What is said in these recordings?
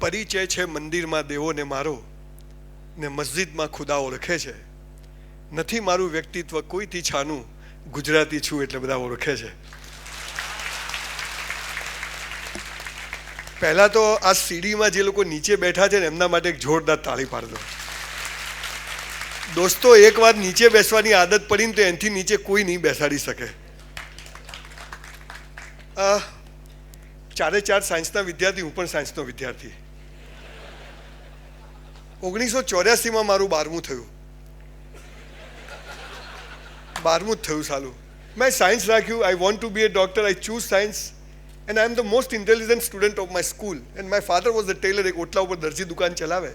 પરિચય છે મંદિરમાં દેવોને મારો, ને મસ્જિદમાં ખુદા ઓળખે છે. નથી મારું વ્યક્તિત્વ કોઈથી છાનું, ગુજરાતી છું એટલે બધા ઓળખે છે. પહેલા તો આ સીડીમાં જે લોકો નીચે બેઠા છે ને એમના માટે એક જોરદાર તાળી પાડી દો. દોસ્તો, એકવાર નીચે બેસવાની આદત પડીને તો એનાથી નીચે કોઈ નહીં બેસાડી શકે. ચારે ચાર સાયન્સના વિદ્યાર્થી, હું પણ સાયન્સનો વિદ્યાર્થી. 1984માં મારું 12મું થયું. 12મું જ થયું સાલું. મેં સાયન્સ રાખ્યું. I want to be a doctor. I choose science and I am the most intelligent student of my school. And my father was the tailor. એક ઓટલા ઉપર દરજી દુકાન ચલાવે.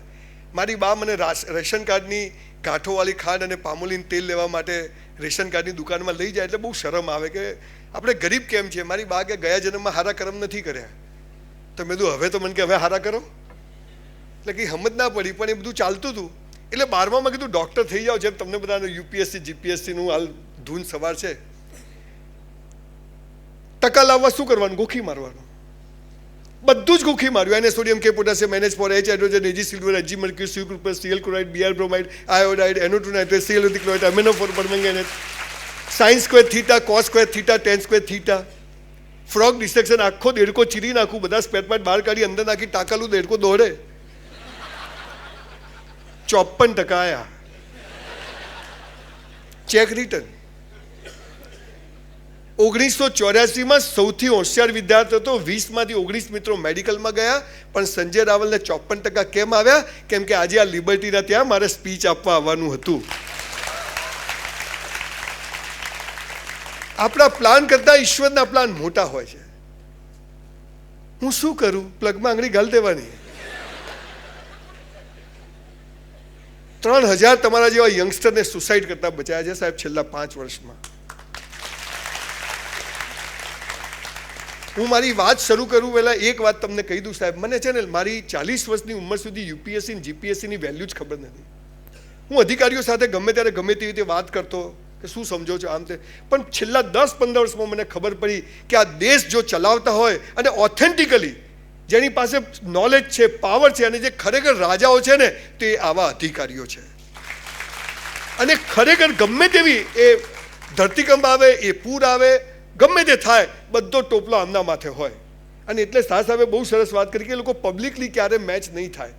મારી બા મને રેશન કાર્ડની ગાંઠોવાળી ખાંડ અને પામોલીન તેલ લેવા માટે રેશન કાર્ડની દુકાનમાં લઈ જાય એટલે બહુ શરમ આવે કે આપણે ગરીબ કેમ છીએ. મારી બા કે ગયા જન્મમાં હારા કર્મ નથી કર્યા. તો મેં કીધું હવે તો મને કે હવે હારા કરો. એટલે કંઈ સમજ ના પડી, પણ એ બધું ચાલતું હતું. એટલે 12માં કીધું ડૉક્ટર થઈ જાઓ, જેમ તમને બધાને યુપીએસસી જીપીએસસીનું હાલ ધૂન સવાર છે. ટકા લાવવા શું કરવાનું? ગોખી મારવાનું. બધું જ ગોખી માર્યું. એને સોડિયમ, કે potassium, NH4, H hydrogen, Ag silver, Ag mercury, C group, Cl chloride, Br bromide, iodide, NO2 nitrate, Cl chloride, અમિનો4 permanganate, sine square theta, cos square theta, tan square theta, frog dissection, આખો દેડકો ચીરી નાખું, બધા spare part બહાર કાઢી અંદર નાખી ટાંકાલું દેડકો દોડે. 54% આયા. Cheque return. 1984માં સૌથી હોશિયાર વિદ્યાર્થી હતો. 20માંથી 19 મિત્રો મેડિકલમાં ગયા. પણ સંજય રાવલને 54% કેમ આવ્યા? કેમ કે આજે આ લિબર્ટીના ત્યાં મારે સ્પીચ આપવા આવવાનું હતું. આપણા પ્લાન કરતા ઈશ્વરના પ્લાન મોટા હોય છે. હું શું કરું? પ્લગમાં આંગળી ગાલ દેવાની. 3000 તમારા જેવા યંગસ્ટરને સુસાઇડ કરતા બચાયા છે સાહેબ છેલ્લા 5 વર્ષમાં. હું મારી વાત શરૂ કરું પહેલાં એક વાત તમને કહી દઉં સાહેબ. મને છે ને મારી 40 વર્ષની ઉંમર સુધી યુપીએસસી અને જીપીએસસીની વેલ્યુ જ ખબર નથી. હું અધિકારીઓ સાથે ગમે ત્યારે ગમે તેવી રીતે વાત કરતો કે શું સમજો છો આમ તે, પણ છેલ્લા 10-15 વર્ષમાં મને ખબર પડી કે આ દેશ જો ચલાવતા હોય અને ઓથેન્ટિકલી જેની પાસે નોલેજ છે, પાવર છે, અને જે ખરેખર રાજાઓ છે ને તે આવા અધિકારીઓ છે. અને ખરેખર ગમે તેવી એ ધરતીકંપ આવે, એ પૂર આવે, ગમે તે થાય, બધો ટોપલો આમના માથે હોય. અને એટલે સાહેબે બહુ સરસ વાત કરી કે એ લોકો પબ્લિકલી ક્યારે મેચ નહીં થાય.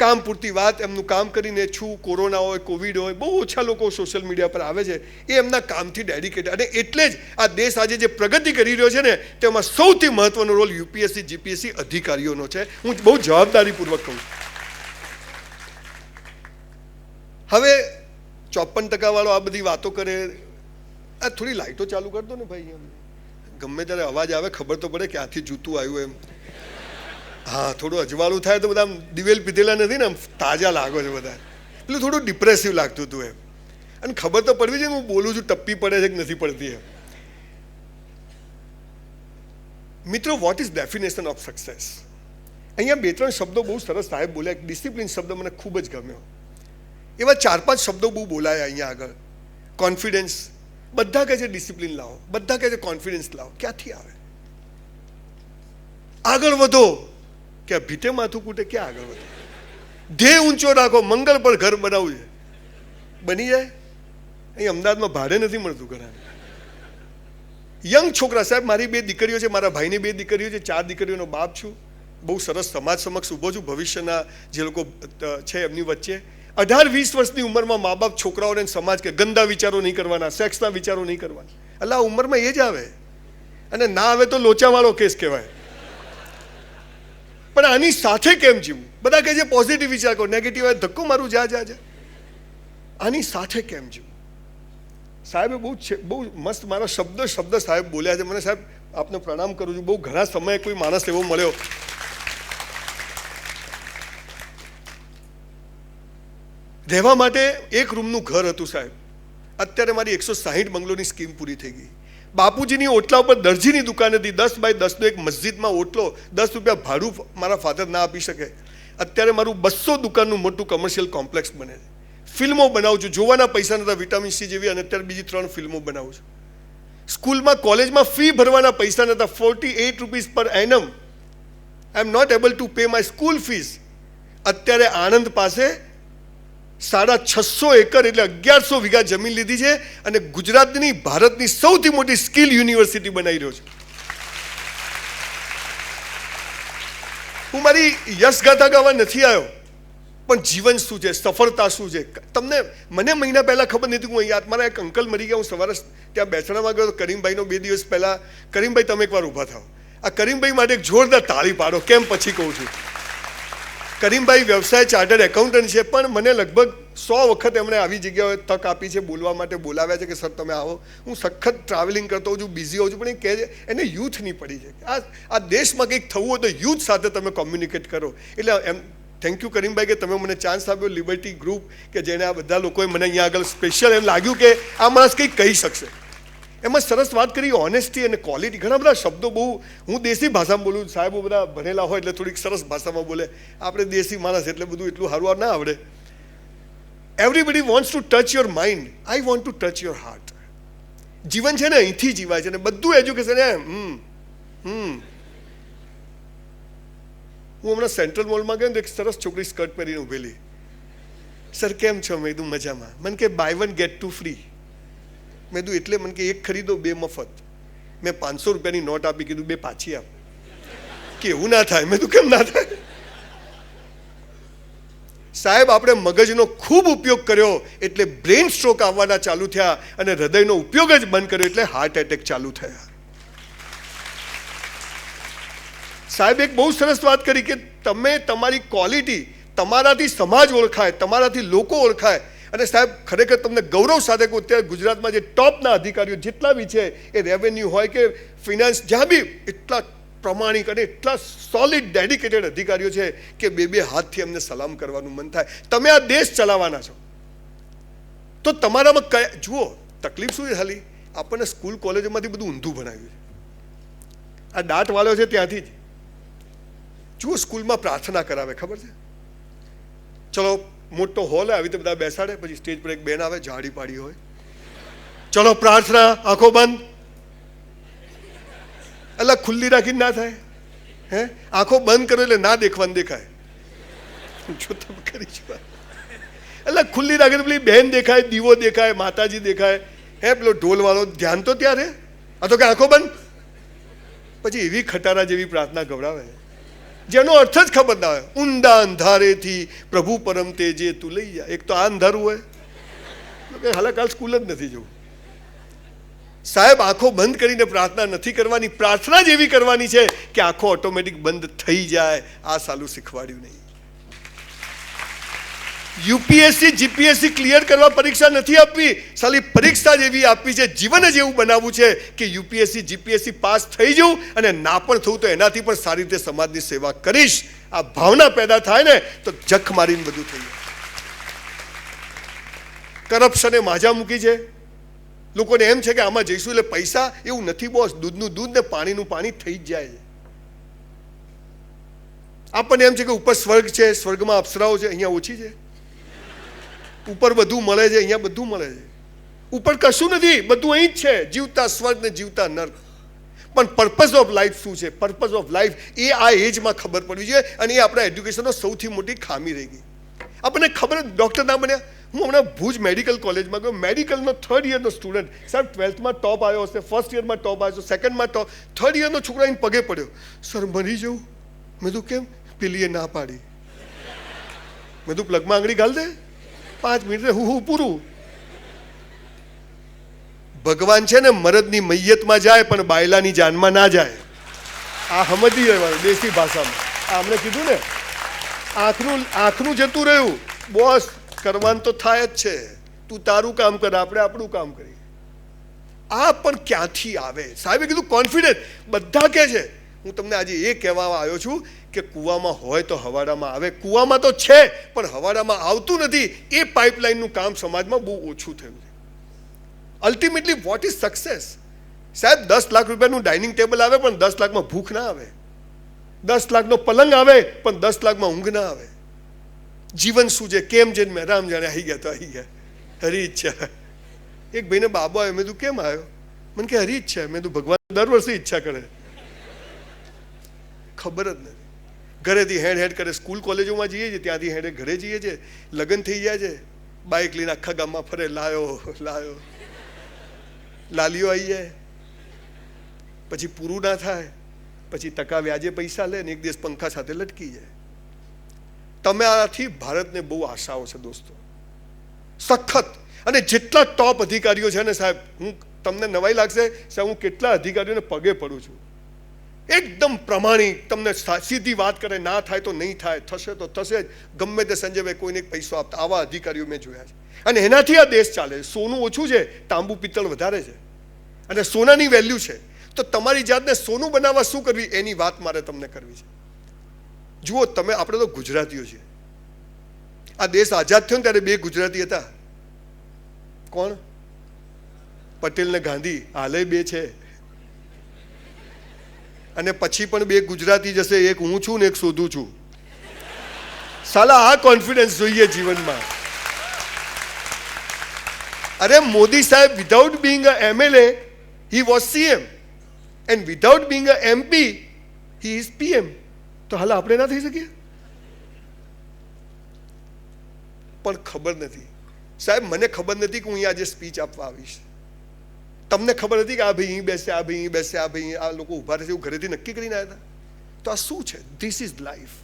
કામ પૂરતી વાત એમનું કામ કરીને છું. કોરોના હોય, કોવિડ હોય, બહુ ઓછા લોકો સોશિયલ મીડિયા પર આવે છે. એ એમના કામથી ડેડિકેટેડ. અને એટલે જ આ દેશ આજે જે પ્રગતિ કરી રહ્યો છે ને તેમાં સૌથી મહત્વનો રોલ યુપીએસસી જીપીએસસી અધિકારીઓનો છે. હું બહુ જવાબદારીપૂર્વક કહું. હવે 54% વાળો આ બધી વાતો કરે. આ થોડી લાઇટો ચાલુ કરી દો ને ભાઈ. ગમે ત્યારે અવાજ આવે ખબર તો પડે ક્યાંથી જૂતું આવ્યું એમ. હા, થોડું અજવાળું થાય તો બધા દિવેલ પીધેલા નથી ને આમ તાજા લાગો છે બધા. એટલે થોડું ડિપ્રેસિવ લાગતું હતું એમ. અને ખબર તો પડવી છે હું બોલું છું ટપ્પી પડે છે કે નથી પડતી એમ. મિત્રો, what is definition of success? અહીંયા 2-3 શબ્દો બહુ સરસ સાહેબ બોલ્યા. ડિસિપ્લિન શબ્દ મને ખૂબ જ ગમ્યો. એવા 4-5 શબ્દો બહુ બોલાયા અહીંયા આગળ. કોન્ફિડન્સ. બધા કહે છે ડિસિપ્લિન લાવો, બધા કહે છે કોન્ફિડન્સ લાવો. ક્યાંથી આવે? આગળ વધો કે ભીતે માથું કૂટે? ક્યાં આગળ વધો? ધ્યેય ઊંચો રાખો. મંગળ પર ઘર બનાવવું છે, બની જાય. અહીં અમદાવાદમાં ભાડે નથી મળતું ઘણાને. યંગ છોકરા સાહેબ, મારી 2 દીકરીઓ છે, મારા ભાઈની 2 દીકરીઓ છે, 4 દીકરીઓનો બાપ છું. બહુ સરસ સમાજ સમક્ષ ઊભો છું. ભવિષ્યના જે લોકો છે એમની વચ્ચે 18-20 વર્ષની ઉંમરમાં મા બાપ છોકરાઓને સમાજ કે ગંદા વિચારો નહીં કરવાના, સેક્સના વિચારો નહીં કરવાના. એટલે આ ઉંમરમાં એ જ આવે. અને ના આવે તો લોચાવાળો કેસ કહેવાય. પણ આની સાથે કેમ જીવવું? બધા કહે છે પોઝિટિવ વિચાર કરો, નેગેટિવ આવે ધક્કો મારું, જા. આની સાથે કેમ જીવવું? સાહેબે બહુ મસ્ત મારા શબ્દ સાહેબ બોલ્યા છે. મને સાહેબ આપને પ્રણામ કરું છું. બહુ ઘણા સમયે કોઈ માણસ એવો મળ્યો. રહેવા માટે એક રૂમનું ઘર હતું સાહેબ. અત્યારે મારી 160 બંગલોની સ્કીમ પૂરી થઈ ગઈ. બાપુજીની ઓટલા ઉપર દરજીની દુકાન હતી. 10 બાય 10નો એક મસ્જિદમાં ઓટલો. 10 રૂપિયા ભાડું મારા ફાધર ના આપી શકે. અત્યારે મારું 200 દુકાનનું મોટું કમર્શિયલ કોમ્પ્લેક્સ બને છે. ફિલ્મો બનાવું છું. જોવાના પૈસા નતા, વિટામિન સી જેવી, અને અત્યારે બીજી 3 ફિલ્મો બનાવું છું. સ્કૂલમાં, કોલેજમાં ફી ભરવાના પૈસા નતા, 48 રૂપીસ પર એનમ. I am not able to pay my school fees. અત્યારે આણંદ પાસે 650 એકર એટલે 1100 વીઘા જમીન લીધી છે અને ગુજરાતની ભારતની સૌથી મોટી સ્કિલ યુનિવર્સિટી બનાવી રહ્યો છે. હું મારી યશગાથા ગાવા નથી આવ્યો, પણ જીવન શું છે, સફળતા શું છે તમને મને મહિના પહેલાં ખબર નથી. હું અહીંયા મારા એક અંકલ મરી ગયા. હું સવારે ત્યાં બેસણામાં ગયો કરીમભાઈનો 2 દિવસ પહેલાં. કરીમભાઈ તમે એકવાર ઊભા થાઓ. આ કરીમભાઈ માટે એક જોરદાર તાળી પાડો. કેમ પછી કહું છું. કરીમભાઈ વ્યવસાય ચાર્ટર્ડ એકાઉન્ટન્ટ છે, પણ મને લગભગ 100 વખત એમણે આવી જગ્યાએ તક આપી છે, બોલવા માટે બોલાવ્યા છે કે સર તમે આવો. હું સખત ટ્રાવેલિંગ કરતો હોઉં છું, બિઝી હોઉં છું, પણ એ કહે છે એને યુથની પડી છે. આ દેશમાં કંઈક થવું હોય તો યુથ સાથે તમે કોમ્યુનિકેટ કરો. એટલે એમ થેન્ક યુ કરીમભાઈ કે તમે મને ચાન્સ આપ્યો. લિબર્ટી ગ્રુપ કે જેને આ બધા લોકોએ મને અહીંયા આગળ સ્પેશિયલ એમ લાગ્યું કે આ માણસ કંઈક કહી શકશે. એમાં સરસ વાત કરી ઓનેસ્ટી અને ક્વોલિટી. ઘણા બધા શબ્દો બહુ હું દેશી ભાષામાં બોલું. સાહેબો બધા ભણેલા હોય એટલે થોડીક સરસ ભાષામાં બોલે. આપણે દેશી માણસ એટલે બધું એટલું સારું ના આવડે. Everybody wants to touch your mind. I want two touch your heart. જીવન છે ને અહીંથી જીવાય છે ને બધું એજ્યુકેશન હું હમણાં સેન્ટ્રલ મોલમાં ગયો ને એક સરસ છોકરી સ્કર્ટ પહેરીને ઊભેલી. સર કેમ છો? મેં કીધું મજામાં. મને કે બાય 1 get 2 ફ્રી. મેં કીધું એટલે? મને કે 1 ખરીદો 2 મફત. મેં 500 રૂપિયાની નોટ આપી, કીધું 2 પાછી આપ. કે એવું ના થાય. મેં કીધું કેમ ના થાય? સાહેબ આપણે મગજનો ખૂબ ઉપયોગ કર્યો એટલે બ્રેન સ્ટ્રોક આવવાના ચાલુ થયા અને હૃદયનો ઉપયોગ જ બંધ કર્યો એટલે હાર્ટ એટેક ચાલુ થયા. સાહેબ એક બહુ સરસ વાત કરી કે તમે તમારી ક્વોલિટી, તમારાથી સમાજ ઓળખાય, તમારાથી લોકો ઓળખાય. અને સાહેબ ખરેખર તમને ગૌરવ સાથે કહું, અત્યારે ગુજરાતમાં જે ટોપના અધિકારીઓ જેટલા બી છે, એ રેવન્યુ હોય કે ફિનાન્સ, જ્યાં બી એટલા પ્રમાણિક અને એટલા સોલિડ ડેડિકેટેડ અધિકારીઓ છે કે 2 હાથથી એમને સલામ કરવાનું મન થાય. તમે આ દેશ ચલાવવાના છો તો તમારામાં જુઓ તકલીફ શું છે. ખાલી આપણને સ્કૂલ કોલેજોમાંથી બધું ઊંધું ભણાવ્યું છે. આ દાટ વાળો છે ત્યાંથી જ જુઓ સ્કૂલમાં પ્રાર્થના કરાવે, ખબર છે? ચલો મોટો હોલ આવી રીતે બધા બેસાડે, પછી સ્ટેજ પર એક બેન આવે જાડી પાડી હોય, ચલો પ્રાર્થના, આંખો બંધ. એટલે ખુલ્લી રાખીને ના થાય. આંખો બંધ કરો એટલે ના દેખવાનું દેખાય. જો તમે કરી છો એટલે ખુલ્લી રાખીને પેલી બહેન દેખાય, દીવો દેખાય, માતાજી દેખાય, પેલો ઢોલ વાળો, ધ્યાન તો ત્યાં રહે. આ તો કે આંખો બંધ. પછી એવી ખટારા જેવી પ્રાર્થના ગવડાવે જેનો અર્થ જ ખબર ના હોય. ઊંડા અંધારેથી પ્રભુ પરમ તેજે તું લઈ જા. એક તો આ અંધારું હોય, હાલા કાલ સ્કૂલ જ નથી જવું. સાહેબ આંખો બંધ કરીને પ્રાર્થના નથી કરવાની. પ્રાર્થના જ એવી કરવાની છે કે આંખો ઓટોમેટિક બંધ થઈ જાય. આ સાલું શીખવાડ્યું નહીં. યુપીએસસી જીપીએસસી ક્લિયર કરવા પરીક્ષા નથી આપવી. સાલી પરીક્ષા જ એવી આપવી છે, જીવન જ એવું બનાવવું છે કે યુપીએસસી જીપીએસસી પાસ થઈ જવું અને ના પણ થવું તો એનાથી પણ સારી રીતે સમાજની સેવા કરીશ. આ ભાવના પેદા થાય ને તો જખ મારીને બધું થઈ જાય. કરપ્શને માજા મૂકી છે. લોકોને એમ છે કે આમાં જઈશું એટલે પૈસા. એવું નથી બોસ. દૂધનું દૂધ ને પાણીનું પાણી થઈ જ જાય છે. આપણને એમ છે કે ઉપર સ્વર્ગ છે, સ્વર્ગમાં અપ્સરાઓ છે, અહીંયા ઓછી છે. ઉપર બધું મળે છે, અહીંયા બધું મળે છે. ઉપર કશું નથી, બધું અહીં જ છે. જીવતા સ્વર્ગ ને જીવતા નર્ક. પણ પર્પઝ ઓફ લાઈફ શું છે? પર્પઝ ઓફ લાઈફ એ આ એજમાં ખબર પડવી જોઈએ અને એ આપણા એજ્યુકેશનનો સૌથી મોટી ખામી રહી ગઈ. આપણને ખબર જ ડૉક્ટર ના બન્યા. હું હમણાં ભુજ મેડિકલ કોલેજમાં ગયો. મેડિકલનો 3rd યરનો સ્ટુડન્ટ સાહેબ 12થમાં ટોપ આવ્યો હશે, 1st યરમાં ટોપ આવ્યો છે, 2ndમાં ટોપ, 3rd યરનો છોકરો આવીને પગે પડ્યો, સર મરી જવું. મેં તું કેમ? પેલીએ ના પાડી. મેં તું પ્લગમાં આંગળી ઘાલ દે, 5 મિનિટ હું પૂરું. ભગવાન છે ને મરદની મૈયતમાં જાય પણ બાયલાની જાનમાં ના જાય. આ સમજી રહેવાનું દેશી ભાષામાં. આ અમને કીધું ને આંખનું જતું રહ્યું. બોસ કરવાનું તો થાય જ છે. તું તારું કામ કર, આપણે આપણું કામ કરીએ. આ પણ ક્યાંથી આવે? સાહેબે કીધું કોન્ફિડન્સ. બધા કહે છે. હું તમને આજે એ કહેવા આવ્યો છું કે કૂવામાં હોય તો હવાડામાં આવે. કૂવામાં તો છે પણ હવાડામાં આવતું નથી. એ પાઇપલાઇનનું કામ સમાજમાં બહુ ઓછું થયું છે. Ultimately what is success? સાહેબ 10 લાખ રૂપિયાનું ડાઇનિંગ ટેબલ આવે પણ 10 લાખમાં ભૂખ ના આવે. 10 લાખનો પલંગ આવે પણ 10 લાખમાં ઊંઘ ના આવે. જીવન શું છે? કેમ છે? મેં રામ જાણે આવી ગયા તો આવી ગયા. હરી ઈચ્છા. એક ભાઈને બાબો આવ્યો. મેં તું કેમ આવ્યો? મને કે હરી ઈચ્છા. મેં તું ભગવાન દર વર્ષે ઈચ્છા કરે. ખબર જ નથી. ઘરેથી હેડ કરે, સ્કૂલ કોલેજોમાં જઈએ છીએ, ત્યાંથી હેડે ઘરે જઈએ છીએ, લગ્ન થઈ જાય છે, બાઇક લઈને આખા ગામમાં ફરે, લાયો લાલીઓ આવી જાય, પછી પૂરું ના થાય, પછી ટકા વ્યાજે પૈસા લે ને એક દિવસ પંખા સાથે લટકી જાય. તમે આથી ભારતને બહુ આશાઓ છે દોસ્તો, સખત. અને જેટલા ટોપ અધિકારીઓ છે ને સાહેબ, હું તમને નવાઈ લાગશે સાહેબ, હું કેટલા અધિકારીઓને પગે પડું છું, એકદમ પ્રમાણિક, તમને સીધી વાત કરે, ના થાય તો નહીં થાય, થશે તો થશે જ, ગમે તે સંજયભાઈ કોઈને પૈસો આપતા, આવા અધિકારીઓ મેં જોયા છે. અને એનાથી આ દેશ ચાલે. સોનું ઓછું છે, તાંબુ પિત્તળ વધારે છે, અને સોનાની વેલ્યુ છે. તો તમારી જાતને સોનું બનાવવા શું કરવી, એની વાત મારે તમને કરવી છે. જુઓ તમે, આપણે તો ગુજરાતીઓ છીએ. આ દેશ આઝાદ થયો ને ત્યારે 2 ગુજરાતી હતા. કોણ? પટેલ ને ગાંધી. હાલે 2 છે, અને પછી પણ 2 ગુજરાતી જશે, એક હું છું ને એક શોધું છું. સાલા આ કોન્ફિડન્સ જોઈએ જીવનમાં. અરે મોદી સાહેબ, without being a MLA he was CM, and without being a MP he is PM. તો હાલ આપણે ના થઈ શકીએ? પણ ખબર નથી સાહેબ, મને ખબર નથી કે હું અહીંયા આજે સ્પીચ આપવા આવીશ. તમને ખબર હતી કે આ ભાઈ અહીં બેસે, આ ભાઈ અહીં બેસે, આ ભાઈ આ લોકો ઉભા રહેશે, એવું ઘરેથી નક્કી કરીને આવ્યા હતા? તો આ શું છે? This is life.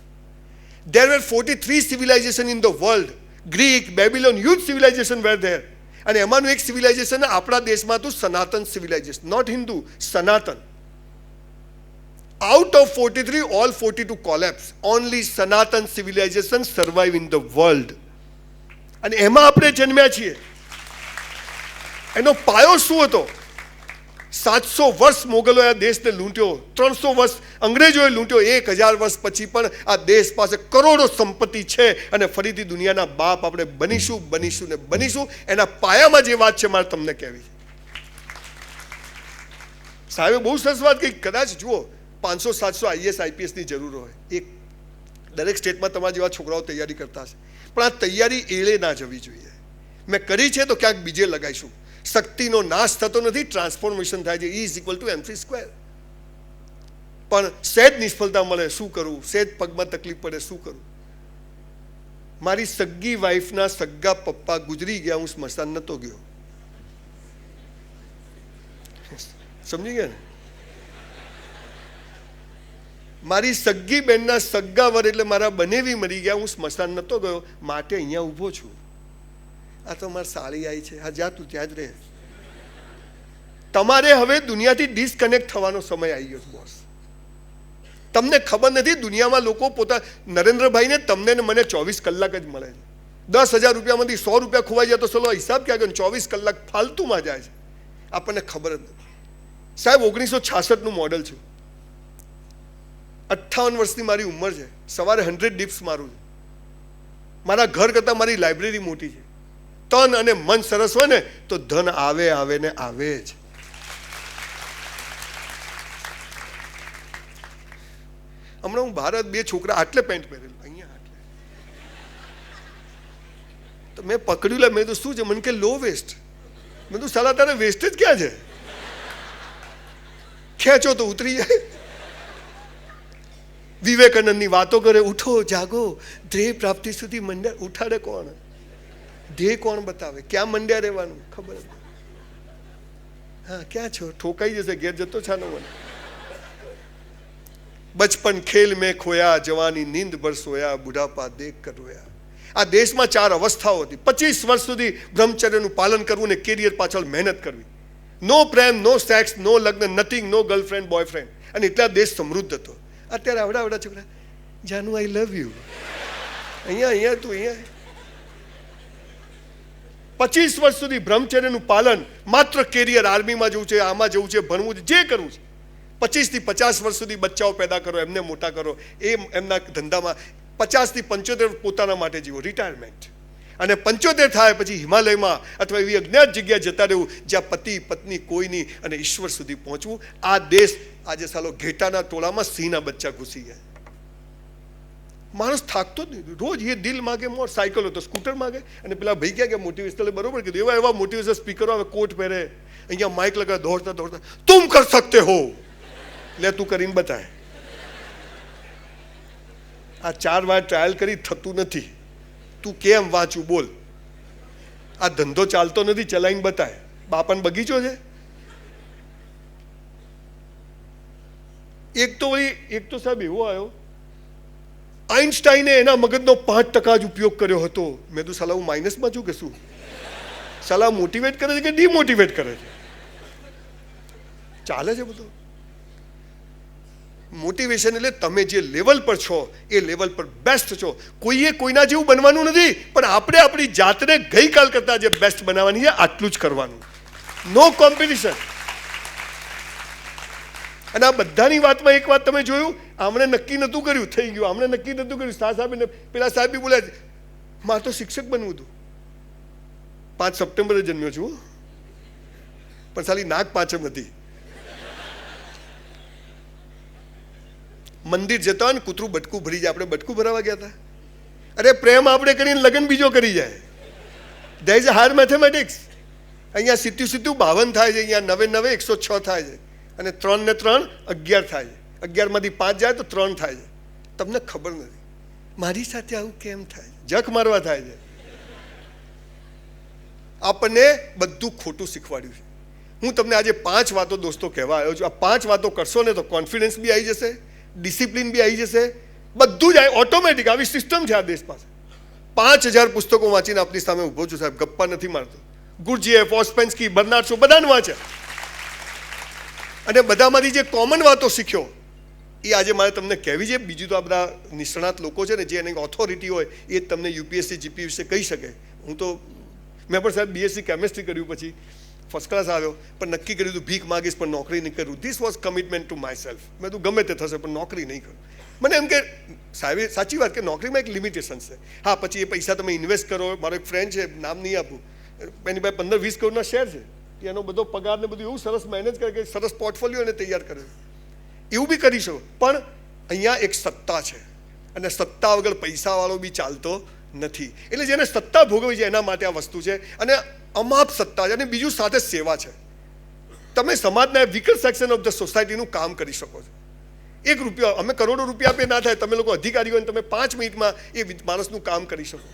There were 43 civilization in the world. Greek, Babylon, huge civilization were there. અને એમાંનું એક સિવિલાઇઝેશન આપણા દેશમાં હતું, સનાતન સિવિલાઇઝેશન, નોટ હિન્દુ, સનાતન. Out of 43, all 42 collapsed. Only Sanatan civilization survive in the world. અને એમાં આપણે જન્મ્યા છીએ. એનો પાયો શું હતો? 700 વર્ષ મોગલોએ આ દેશને લૂંટ્યો, 300 વર્ષ અંગ્રેજોએ લૂંટ્યો, 1000 વર્ષ પછી પણ આ દેશ પાસે કરોડો સંપત્તિ છે, અને ફરીથી દુનિયાના બાપ આપણે બનીશું ને બનીશું. એના પાયામાં જે વાત છે મારે તમને કહેવી છે. સાહેબે બહુ સરસ વાત કહી. કદાચ જુઓ 500-700 IAS IPS ની જરૂર હોય, એક દરેક સ્ટેટમાં તમારા જેવા છોકરાઓ તૈયારી કરતા હશે, પણ આ તૈયારી એળે ના જવી જોઈએ. મેં કરી છે તો ક્યાંક બીજે લગાવીશું. શક્તિનો નાશ થતો નથી, ટ્રાન્સફોર્મેશન થાય છે. E=mc². પણ સહેજ નિષ્ફળતા મળે, શું કરવું? સહેજ પગમાં તકલીફ પડે, શું કરવું? મારી સગ્ગી વાઈફના સગ્ગા પપ્પા ગુજરી ગયા, હું સ્મશાન નતો ગયો. સમજી ગયા ને? મારી સગ્ગી બેનના સગ્ગા વર એટલે મારા બનેવી મરી ગયા, હું સ્મશાન નતો ગયો, માટે અહીંયા ઊભો છું. આ તો મારી સાળી આવી છે, હા જા તું ત્યાં જ રહે. તમારે હવે દુનિયાથી ડિસ્કનેક્ટ થવાનો સમય આવી ગયો છે બોસ. તમને ખબર નથી, દુનિયામાં લોકો નરેન્દ્રભાઈને તમને ને મને 24 કલાક જ મળે છે. 10,000 રૂપિયામાંથી 100 રૂપિયા ખોવાઈ જાય તો ચલો હિસાબ ક્યાં ગયો? 24 કલાક ફાલતુમાં જાય છે, આપણને ખબર જ નથી. સાહેબ 1966 નું મોડલ છું, 58 વર્ષની મારી ઉંમર છે, સવારે 100 ડિપ્સ મારું છું. મારા ઘર કરતાં મારી લાઇબ્રેરી મોટી છે. તન અને મન સરસ હોય ને તો ધન આવે ને આવે જ. હમણાં હું ભારત 2 છોકરા આટલે પેન્ટ પહેરેલું, અહીંયા આટલે, તો મેં પકડ્યું લે, મેં તો શું છે? મને કે લો વેસ્ટ. મેં તો સાલા તારે વેસ્ટ જ ક્યાં છે? ખેંચો તો ઉતરી જાય. વિવેકાનંદની વાતો કરે, ઉઠો જાગો, ધ્યેય પ્રાપ્તિ સુધી મંડ્યા. ઉઠાડે કોણ? ધ્યેય કોણ બતાવે? ક્યાં મંડ્યા રહેવાનું? ખબર નથી. હા ક્યાં છો? ઠોકાઈ જશે, ઘેર જતો છાનો મને. બચપન ખેલ મેં ખોયા, જવાની નીંદ ભર સોયા, બુઢાપા દેખ કર રોયા. આ દેશમાં 4 અવસ્થાઓ હતી. 25 વર્ષ સુધી બ્રહ્મચર્યનું પાલન કરવું ને કેરિયર પાછળ મહેનત કરવી. નો પ્રેમ, નો સેક્સ, નો લગ્ન, નથિંગ, નો ગર્લફ્રેન્ડ બોયફ્રેન્ડ. અને એટલા દેશ સમૃદ્ધ હતો. અત્યારે આવડા છોકરા, જાનુ આઈ લવ યુ, અહીંયા તું અહીંયા. 25 વર્ષ સુધી બ્રહ્મચર્યનું પાલન, માત્ર કેરિયર, આર્મીમાં જવું છે, આમાં જવું છે, ભણવું છે, જે કરવું છે. 25 થી 50 વર્ષ સુધી બચ્ચાઓ પેદા કરો, એમને મોટા કરો, એ એમના ધંધામાં. 50 થી 75 પોતાના માટે જીવો, રિટાયરમેન્ટ. અને 75 થાય પછી હિમાલયમાં અથવા એવી અજ્ઞાત જગ્યાએ જતા રહેવું જ્યાં પતિ પત્ની કોઈ નહીં, અને ઈશ્વર સુધી પહોંચવું. આ દેશ આજે સાલો ઘેટાના ટોળામાં સિંહના બચ્ચા ઘૂસી ગયા. માણસ થાકતો જ નહીં. રોજ એ દિલ માગે મોર, સાયકલ હોય તો સ્કૂટર માગે. અને પેલા ભાઈ ક્યાં મોટિવેશનલ, બરોબર કીધું, એવા મોટિવેશનલ સ્પીકરો આવે, કોટ પહેરે, અહીંયા માઇક લગા, દોડતા તુમ કર સકતે હો, લે તું કરીને બતાય. આ 4 વાર ટ્રાયલ કરી, થતું નથી. તું કેમ વાંચું બોલ? આ ધંધો ચાલતો નથી, ચલાવીને બતાય. બાપાનો બગીચો છે. એક તો સાહેબ એવો આવ્યો, આઇન્સ્ટાઈને એના મગજનો 5% જ ઉપયોગ કર્યો હતો. મેં તો સાલા હું માઇનસમાં છું કે શું? સાલા મોટિવેટ કરે છે કે ડિમોટિવેટ કરે છે? ચાલે છે બધું. મોટિવેશન એટલે તમે જે લેવલ પર છો એ લેવલ પર બેસ્ટ છો. કોઈએ કોઈના જેવું બનવાનું નથી, પણ આપણે આપણી જાતને ગઈકાલ કરતાં જે બેસ્ટ બનાવવાની છે, આટલું જ કરવાનું. નો કોમ્પિટિશન. અને આ બધાની વાતમાં એક વાત તમે જોયું, આમણે નક્કી નહોતું કર્યું, થઈ ગયું. આમણે નક્કી નહોતું કર્યું, સાહેબ પેલા સાહેબ બી બોલ્યા, મારે તો શિક્ષક બનવું હતું. 5 સપ્ટેમ્બરે જન્મ્યો છું, પણ સાલી નાગ પાંચમ હતી. મંદિર જતા હોય ને કૂતરું બટકું ભરી જાય, આપણે બટકું ભરાવા ગયા હતા. અરે પ્રેમ આપણે કરીને લગ્ન બીજો કરી જાય. There is a higher mathematics. અહીંયા સીધું 52 થાય છે, અહીંયા 9 106 થાય છે, અને 3 ને 3 11 થાય છે. 11માંથી 5 જાય તો 3 થાય છે. તમને ખબર નથી મારી સાથે આવું કેમ થાય? જખ મારવા થાય છે. આપણને બધું ખોટું શીખવાડ્યું છે. હું તમને આજે 5 વાતો દોસ્તો કહેવા આવ્યો છું. આ 5 વાતો કરશો ને તો કોન્ફિડન્સ બી આવી જશે, ડિસિપ્લિન બી આવી જશે, બધું જ ઓટોમેટિક. આવી સિસ્ટમ છે આ દેશ પાસે. 5000 પુસ્તકો વાંચીને આપની સામે ઊભો છું સાહેબ, ગપ્પા નથી મારતો. ગુરજીએફ, ઓસ્પેન્સ્કી, બર્નાર્ડ શો બધાને વાંચે, અને બધામાંથી જે કોમન વાતો શીખ્યો એ આજે મારે તમને કહેવી છે. બીજું તો આ બધા નિષ્ણાત લોકો છે ને, જે એની ઓથોરિટી હોય એ જ તમને યુપીએસસી જીપી વિશે કહી શકે. હું તો મેં પણ સાહેબ બીએસસી કેમેસ્ટ્રી કર્યું, પછી ફર્સ્ટ ક્લાસ આવ્યો, પણ નક્કી કર્યું હતું ભીખ માગીશ પણ નોકરી નહીં કરું. This was commitment to my self. મેં તું ગમે તે થશે પણ નોકરી નહીં કરું. મને એમ કે સાહેબ સાચી વાત કે નોકરીમાં એક લિમિટેશન છે. હા, પછી એ પૈસા તમે ઇન્વેસ્ટ કરો. મારો એક ફ્રેન્ડ છે, નામ નહીં આપું, એની પાસે 15-20 કરોડના શેર છે. એનો બધો પગાર ને બધું એવું સરસ મેનેજ કરે કે સરસ પોર્ટફોલિયો એને તૈયાર કરે. એવું બી કરી શકો, પણ અહીંયા એક સત્તા છે, અને સત્તા વગર પૈસાવાળો બી ચાલતો નથી. એટલે જેને સત્તા ભોગવી છે એના માટે આ વસ્તુ છે, અને અમાપ સત્તા છે. અને બીજું સાથે સેવા છે. તમે સમાજના વીકર સેક્શન ઓફ ધ સોસાયટીનું કામ કરી શકો છો. 1 રૂપિયા, અમે કરોડો રૂપિયા આપે ના થાય, તમે લોકો અધિકારીઓ તમે 5 મિનિટમાં એ માણસનું કામ કરી શકો.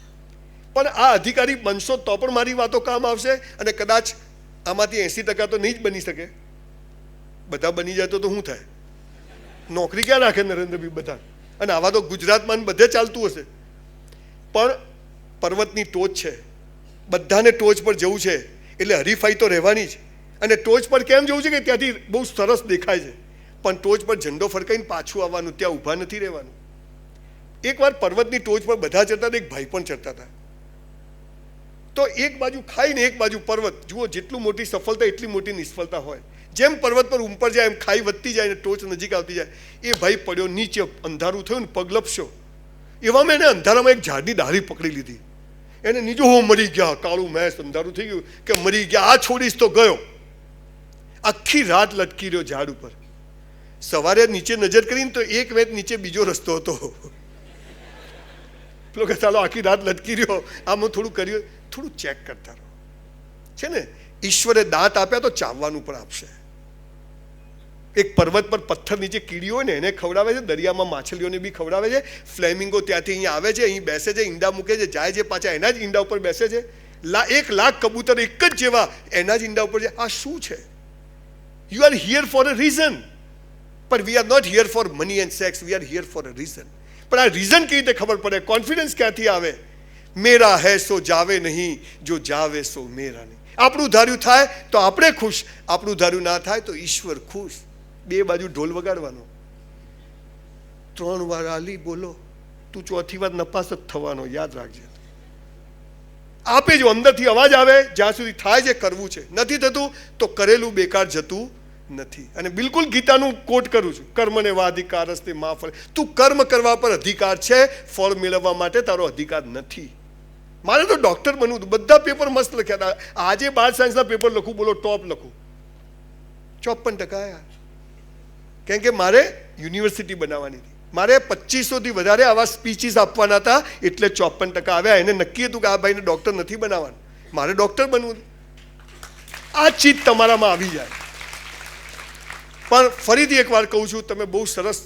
પણ આ અધિકારી બનશો તો પણ મારી વાતો કામ આવશે, અને કદાચ આમાંથી 80% તો નહીં જ બની શકે. બધા બની જાય તો શું થાય? નોકરી ક્યાં રાખે નરેન્દ્રભાઈ બધા? અને આવા તો ગુજરાતમાં બધે ચાલતું હશે. પણ પર્વતની ટોચ છે, બધાને ટોચ પર જવું છે, એટલે હરીફાઈ તો રહેવાની જ. અને ટોચ પર કેમ જવું છે કે ત્યાંથી બહુ સરસ દેખાય છે, પણ ટોચ પર ઝંડો ફરકાઈને પાછું આવવાનું, ત્યાં ઊભા નથી રહેવાનું. એકવાર પર્વતની ટોચ પર બધા ચડતા હતા, એક ભાઈ પણ ચડતા હતા. તો એક બાજુ ખાઈ ને એક બાજુ પર્વત. જુઓ, જેટલું મોટી સફળતા એટલી મોટી નિષ્ફળતા હોય. જેમ પર્વત પર ઉપર જાય એમ ખાઈ વધતી જાય ને ટોચ નજીક આવતી જાય. એ ભાઈ પડ્યો નીચે, અંધારું થયું ને પગ લપસ્યો. એવામાં એને અંધારામાં એક ઝાડની ડાળી પકડી લીધી. એને નીચે હો મરી ગયા, કાળું મેસ અંધારું થઈ ગયું કે મરી ગયા, આ છોડીશ તો ગયો. આખી રાત લટકી રહ્યો ઝાડ ઉપર. સવારે નીચે નજર કરીને તો એક વેત નીચે બીજો રસ્તો હતો. પેલો કે ચાલો આખી રાત લટકી રહ્યો, આમ થોડું કર્યું, થોડું ચેક કરતા રહો. છે ને, ઈશ્વરે દાંત આપ્યા તો ચાવવાનું પણ આપશે. એક પર્વત પર પથ્થર નીચે કીડી હોય ને એને ખવડાવે છે, દરિયામાં માછલીઓને બી ખવડાવે છે. ફ્લેમિંગો ત્યાંથી અહીંયા આવે છે, અહીં બેસે છે, ઈંડા મૂકે છે, જાય છે, પાછા એના જ ઈંડા ઉપર બેસે છે. 1 લાખ કબૂતર એક જ જેવા એના જ ઈંડા ઉપર છે. આ શું છે? You are here for a reason, પણ we are not here for money and sex. We are here for a reason. પણ આ રીઝન કેવી રીતે ખબર પડે? કોન્ફિડન્સ ક્યાંથી આવે? મેરા હૈ સો જાવે નહીં, જો જાવે સો મેરા નહીં. આપણું ધાર્યું થાય તો આપણે ખુશ, આપણું ધાર્યું ના થાય તો ઈશ્વર ખુશ. 2 બાજુ ઢોલ વગાડવાનો. 3 વાર આલી બોલો, તું 4થી વાર નપાસ જ થવાનો, યાદ રાખજે. આપે જો અંદરથી અવાજ આવે, જ્યાં સુધી થાય છે કરવું છે, નથી થતું તો કરેલું બેકાર જતું નથી. અને બિલકુલ ગીતાનું કોટ કરું છું, કર્મને વાધિકાર હસ્તે મા ફળ. તું કર્મ કરવા પર અધિકાર છે, ફળ મેળવવા માટે તારો અધિકાર નથી. મારે તો ડૉક્ટર બનવું હતું, બધા પેપર મસ્ત લખ્યા હતા. આજે 12 સાયન્સના પેપર લખું, બોલો ટોપ લખું, 54% આવ્યા. કેમ કે મારે યુનિવર્સિટી બનાવવાની હતી, મારે 2500થી વધારે આવા સ્પીચીસ આપવાના હતા, એટલે 54% આવ્યા. એને નક્કી હતું કે આ ભાઈને ડૉક્ટર નથી બનાવવાનું, મારે ડૉક્ટર બનવું હતું. આ ચીજ તમારામાં આવી જાય. પણ ફરીથી એકવાર કહું છું, તમે બહુ સરસ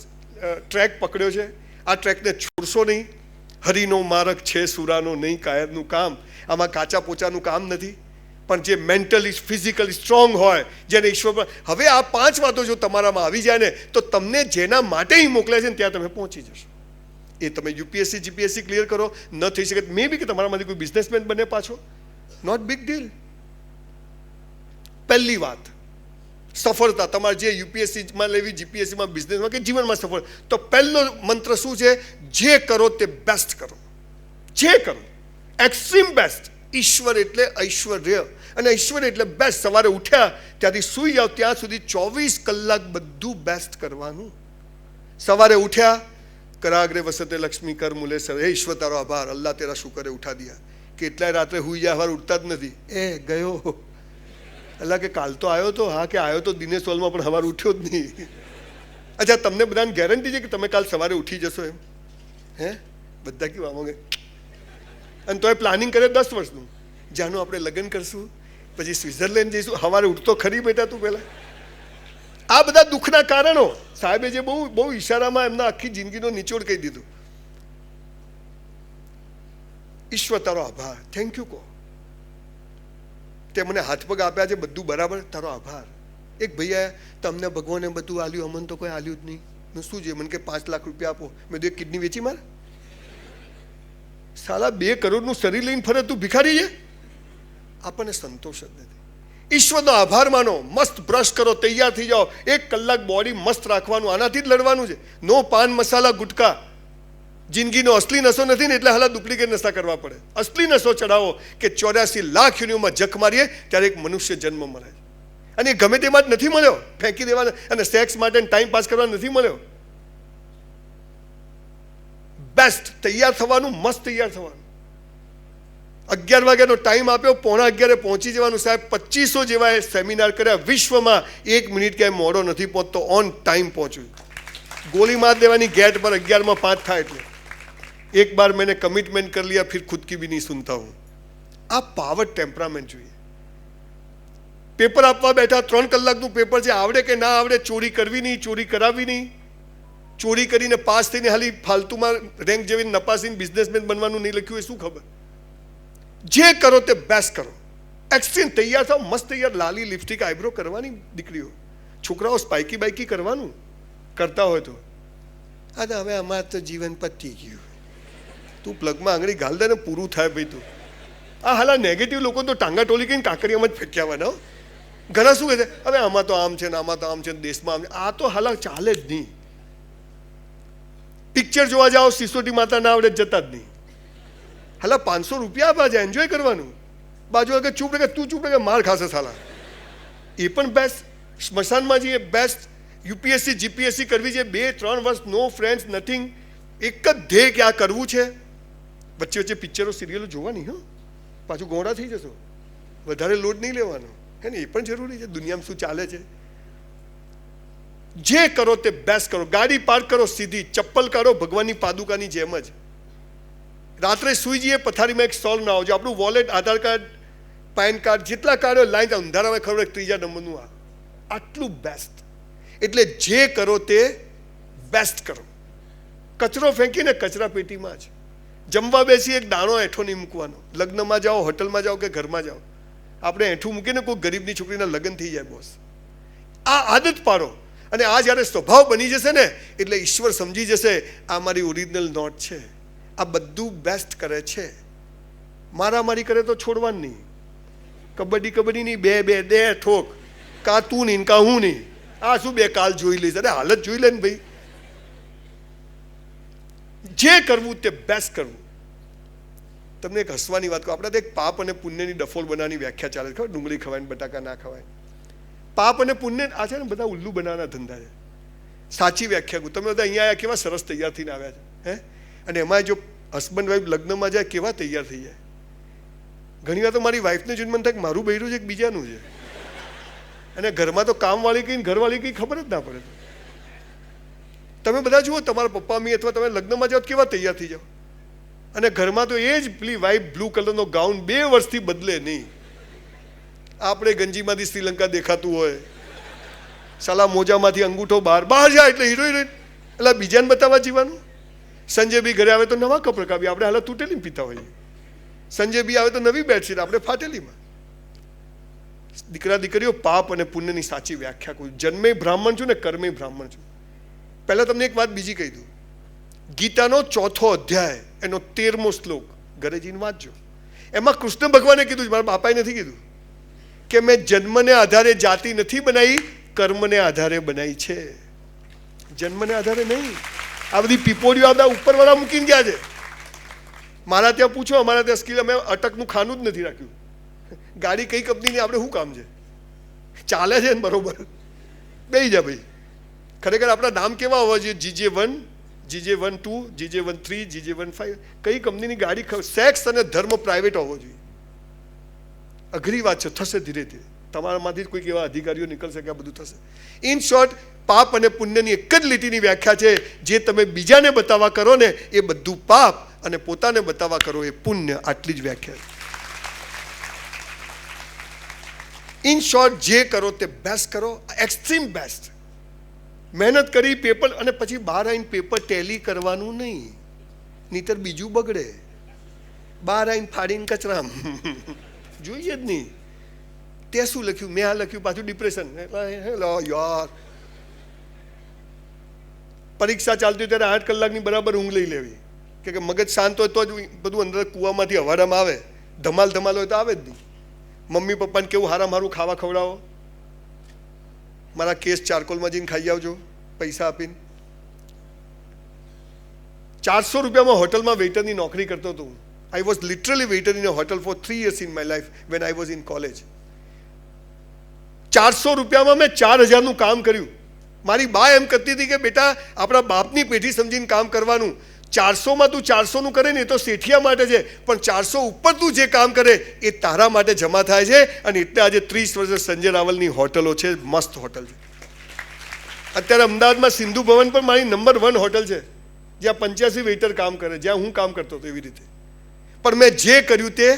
ટ્રેક પકડ્યો છે. આ ટ્રેકને છોડશો નહીં. હરિનો માર્ગ છે સુરાનો નહીં કાયરનું કામ. આમાં કાચા પોચાનું કામ નથી, પણ જે મેન્ટલી ફિઝિકલી સ્ટ્રોંગ હોય, જેને ઈશ્વર પર, હવે આ 5 વાતો જો તમારામાં આવી જાય ને તો તમને જેના માટે ઈ મોકલે છે ને ત્યાં તમે પહોંચી જશો. એ તમે યુપીએસસી જીપીએસસી ક્લિયર કરો, ન થઈ શકે મે બી કે તમારામાંથી કોઈ બિઝનેસમેન બને પાછો, નોટ બિગ ડીલ. પહેલી વાત, સફળતા તમારે જે યુપીએસસીમાં લેવી, જીપીએસસીમાં, બિઝનેસમાં કે જીવનમાં સફળ, તો પહેલો મંત્ર શું છે? જે કરો તે બેસ્ટ કરો. જે કરો એક્સ્ટ્રીમ બેસ્ટ. ઈશ્વર એટલે ઐશ્વર્ય અને ઐશ્વર્ય એટલે બેસ્ટ. સવારે ઉઠ્યા ત્યાંથી સૂઈ જાઓ ત્યાં સુધી 24 કલાક બધું બેસ્ટ કરવાનું. સવારે ઉઠ્યા, કરાગ્રે વસતે લક્ષ્મી કર મુલે સર, હે ઈશ્વર તારો આભાર, અલ્લાહ તેરા શુકરે ઉઠા દિયા. કેટલાય રાત્રે હુઈ જાય, સવારે ઉઠતા જ નથી. એ ગયો અલ્લાહ કે કાલ તો આવ્યો તો, હા કે આવ્યો તો દિનેશ હોલમાં, પણ સવારે ઉઠ્યો જ નહીં. અચ્છા, તમને બધાને ગેરંટી છે કે તમે કાલ સવારે ઉઠી જશો એમ? હે બધા કેવા માંગે? અને તો એ પ્લાનિંગ કરે 10 વર્ષનું. જાનું આપણે લગ્ન કરશું, પછી સ્વિટ્ઝરલેન્ડ જઈશું, સવારે ઉઠતો ખરી બેટા તું પહેલાં? આ બધા દુઃખના કારણો સાહેબે જે બહુ બહુ ઈશારામાં એમના આખી જિંદગીનો નિચોડ કહી દીધું. ઈશ્વર તારો આભાર, થેન્ક યુ કહો. તે મને હાથ પગ આપ્યા છે, બધું બરાબર, તારો આભાર. એક ભૈયા, તમને ભગવાને બધું આલ્યું, અમને તો કોઈ આલ્યું જ નહીં. મેં શું છે? મને કે 5 લાખ રૂપિયા આપો. મેં તો એક કિડની વેચી મારે. સાલા 2 કરોડનું શરીર લઈને ફરે, તું ભિખારી છે? આપણને સંતોષ જ નથી. ઈશ્વરનો આભાર માનો, મસ્ત બ્રશ કરો, તૈયાર થઈ જાઓ, 1 કલાક બોડી મસ્ત રાખવાનું. આનાથી જ લડવાનું છે. નો પાન મસાલા ગુટકા. જિંદગીનો અસલી નશો નથી ને, એટલે હાલા ડુપ્લિકેટ નશા કરવા પડે. અસલી નશો ચડાવો કે 84 લાખ યુનિઓમાં જખ મારીએ ત્યારે એક મનુષ્ય જન્મ મળે છે. અને એ ગમે તેમાં જ નથી મળ્યો, ફેંકી દેવાના અને સેક્સ માટે ટાઈમ પાસ કરવા નથી મળ્યો. બેસ્ટ તૈયાર થવાનું, મસ્ત તૈયાર થવાનું. 11 વાગ્યાનો ટાઈમ આપ્યો, 11:15 પહોંચી જવાનું. સાહેબ 2500 જેવા સેમિનાર કર્યા વિશ્વમાં, 1 મિનિટ ક્યાંય મોડો નથી પહોંચતો, ઓન ટાઈમ પહોંચ્યું. ગોળી માર દેવાની ગેટ પર 11:05 થાય એટલે. એક બાર मैंने कमिटमेंट कर लिया, फिर खुद की भी नहीं सुनता हूँ. આ પાવર ટેમ્પરામેન્ટ જોઈએ. પેપર આપવા બેઠા, 3 કલાકનું પેપર છે, આવડે કે ના આવડે, ચોરી કરવી નહીં, ચોરી કરાવવી નહીં. ચોરી કરીને પાસ થઈને હાલી ફાલતુમાં રેન્ક જેવી નપાસીને બિઝનેસમેન બનવાનું નહીં લખ્યું એ શું ખબર? જે કરો તે બેસ્ટ કરો. એક્સ્ટ્રીમ તૈયાર થાવ, મસ્ત તૈયાર, લાલી લિપસ્ટિક આઈબ્રો કરવાની દીકરીઓ. છોકરાઓ સ્પાઇકી બાઇકી કરવાનું કરતા હોય તો, આ તો હવે અમારે તો જીવન પતી ગયું. તું પ્લગમાં આંગળી ઘાલ દે ને પૂરું થાય ભાઈ. તું આ હાલા નેગેટિવ લોકો તો ટાંગા ટોલી કહીને કાંકરિયામાં જ ફેંક્યાવાના. ઘણા શું કહે છે, હવે આમાં તો આમ છે ને આમાં તો આમ છે ને દેશમાં આમ છે. આ તો હાલા ચાલે જ નહીં. પિક્ચર જોવા જાઓ, સિસોટી માતા ના આવડે જતા જ નહીં. હાલા 500 રૂપિયા આપવા જાય, એન્જોય કરવાનું. બાજુ આગળ ચૂપ રહે, તું ચૂપ રહે, માર ખાશે સાલા. એ પણ બેસ્ટ. સ્મશાનમાં જઈએ, બેસ્ટ. યુપીએસસી જીપીએસસી કરવી છે, 2-3 વર્ષ, નો ફ્રેન્ડ્સ, નથિંગ. એક જ ધ્યેય કે આ કરવું છે. વચ્ચે વચ્ચે પિક્ચરો સિરિયલો જોવાની. હા, પાછું ગોળા થઈ જશો. વધારે લોડ નહીં લેવાનો, હે ને? એ પણ જરૂરી છે. દુનિયામાં શું ચાલે છે. જે કરો તે બેસ્ટ કરો. ગાડી પાર્ક કરો સીધી, ચપ્પલ કાઢો ભગવાનની પાદુકાની જેમ જ. રાત્રે સૂઈ જઈએ, પથારીમાં એક સોલ્વ ના આવજો. આપણું વોલેટ, આધાર કાર્ડ, પેન કાર્ડ જેટલા કાઢો લાઈન અંધારામાં ખબર 3જા નંબરનું આ. આટલું બેસ્ટ. એટલે જે કરો તે બેસ્ટ કરો. કચરો ફેંકીને કચરા પેટીમાં જ. જમવા બેસી, એક દાણો એઠો નહીં મૂકવાનો. લગ્નમાં જાઓ, હોટલમાં જાઓ કે ઘરમાં જાઓ, આપણે એઠું મૂકીને કોઈ ગરીબની છોકરીના લગ્ન થઈ જાય બોસ. આ આદત પાડો. અને આ જ્યારે સ્વભાવ બની જશે ને, એટલે ઈશ્વર સમજી જશે આ મારી ઓરિજિનલ નોટ છે. આ બધું બેસ્ટ કરે છે. મારામારી કરે તો છોડવાનું નહીં. કબડ્ડી નહીં, બે દે ઠોક, કા તું નહીં કા હું નહીં. આ શું બે કાલ જોઈ લઈશ? અરે હાલત જોઈ લે ને ભાઈ. જે કરવું તે બેસ્ટ કરવું. તમને એક હસવાની વાત કહું. આપણે તો એક પાપ અને પુણ્યની ડફોલ બનાવવાની વ્યાખ્યા ચાલે છે, ખબર? ડુંગળી ખવાય, બટાકા ના ખવાય. પાપ અને પુણ્ય આ છે ને બધા ઉલ્લુ બનાવવાના ધંધા છે. સાચી વ્યાખ્યા કહું. તમે બધા અહીંયા આવ્યા કેવા સરસ તૈયાર થઈને આવ્યા છે, હે? અને એમાં જો હસબન્ડ વાઈફ લગ્નમાં જાય કેવા તૈયાર થઈ જાય. ઘણી વાર તો મારી વાઈફને જોઈને મને થાય કે મારું બૈરું છે કે બીજાનું છે. અને ઘરમાં તો કામવાળી કઈ ઘરવાળી કઈ ખબર જ ના પડે. તમે બધા જુઓ, તમારા પપ્પા મમ્મી અથવા તમે લગ્નમાં જાઓ કેવા તૈયાર થઈ જાઓ. અને ઘરમાં તો એ જ પેલી વાઈફ બ્લુ કલરનો ગાઉન 2 વર્ષથી બદલે નહીં. આપણે ગંજીમાંથી શ્રીલંકા દેખાતું હોય, સાલા મોજામાંથી અંગૂઠો બહાર જાય એટલે હીરો હિરોઈન. એટલે બીજાને બતાવવા જીવાનું. સંજય બી ઘરે આવે તો નવા કપડાં કાપીએ, આપણે હાલ તૂટેલી પીતા હોઈએ. સંજય બી આવે તો નવી બેડશીટ, આપણે ફાટેલીમાં. દીકરા દીકરીઓ, પાપ અને પુણ્યની સાચી વ્યાખ્યા કોઈ. જન્મે બ્રાહ્મણ છું ને કર્મે બ્રાહ્મણ છું. પહેલા તમને એક વાત બીજી કહી દઉં. ગીતાનો 4થો અધ્યાય એનો 13મો શ્લોક ઘરે જઈને વાંચજો. એમાં કૃષ્ણ ભગવાને કીધું, મારા બાપાએ નથી કીધું, કે મેં જન્મને આધારે જાતિ નથી બનાવી, કર્મને આધારે બનાવી છે. જન્મને આધારે નહીં. આ બધી પીપોળીઓ આ બધા ઉપરવાળા મૂકીને ગયા છે. મારા ત્યાં પૂછો, અમારા ત્યાં સ્કીલ અમે અટકનું ખાનું જ નથી રાખ્યું. ગાડી કઈ કંપનીની, આપણે શું કામ છે? ચાલે છે ને બરોબર, બેસી જા ભાઈ. ખરેખર આપણા નામ કેવા હોવા જોઈએ? GJ1, GJ12, GJ13, GJ15. કઈ કંપનીની ગાડી? સેક્સ અને ધર્મ પ્રાઇવેટ હોવો જોઈએ. અઘરી વાત છે, થશે ધીરે ધીરે. તમારામાંથી જ કોઈક એવા અધિકારીઓ નીકળશે કે આ બધું થશે. ઇન શોર્ટ, પાપ અને પુણ્યની એક જ લીટીની વ્યાખ્યા છે. જે તમે બીજાને બતાવવા કરો ને એ બધું પાપ, અને પોતાને બતાવવા કરો એ પુણ્ય. આટલી જ વ્યાખ્યા. ઇન શોર્ટ, જે કરો તે બેસ્ટ કરો, એક્સ્ટ્રીમ બેસ્ટ. મહેનત કરી પેપર, અને પછી બહાર આવીને પેપર ટેલી કરવાનું નહીં, નહીતર બીજું બગડે. બહાર આવીને ફાડીને કચરામ જોઈએ જ નહીં. તે શું લખ્યું? મેં આ લખ્યું, પાછું ડિપ્રેશન. યાર, પરીક્ષા ચાલતી ત્યારે 8 કલાકની બરાબર ઊંઘ લઈ લેવી, કે મગજ શાંત હોય તો જ બધું અંદર કૂવામાંથી હવાડામાં આવે. ધમાલ ધમાલ હોય તો આવે જ નહીં. મમ્મી પપ્પાને કેવું હારામ હારું ખાવા ખવડાવો. મારા કેસ ચારકોલમાં જઈને ખાઈ આવજો પૈસા આપીને. 400 રૂપિયામાં હોટલમાં વેઇટરની નોકરી કરતો હતો. I was literally waiter in a hotel for 3 years in my life when I was in college. 400 રૂપિયામાં મેં 4000નું કામ કર્યું. મારી બા એમ કહેતી હતી કે બેટા, આપણા બાપની પેઢી સમજીને કામ કરવાનું. 400માં તું 400નું કરે ને એ તો શેઠિયા માટે છે, પણ 400 ઉપર તું જે કામ કરે એ તારા માટે જમા થાય છે. અને એટલે આજે 30 વર્ષ સંજય રાવલની હોટલો છે, મસ્ત હોટલ છે. અત્યારે અમદાવાદમાં સિંધુ ભવન પણ મારી નંબર 1 હોટલ છે, જ્યાં 85 વેઇટર કામ કરે, જ્યાં હું કામ કરતો હતો એવી રીતે. પણ મેં જે કર્યું તે.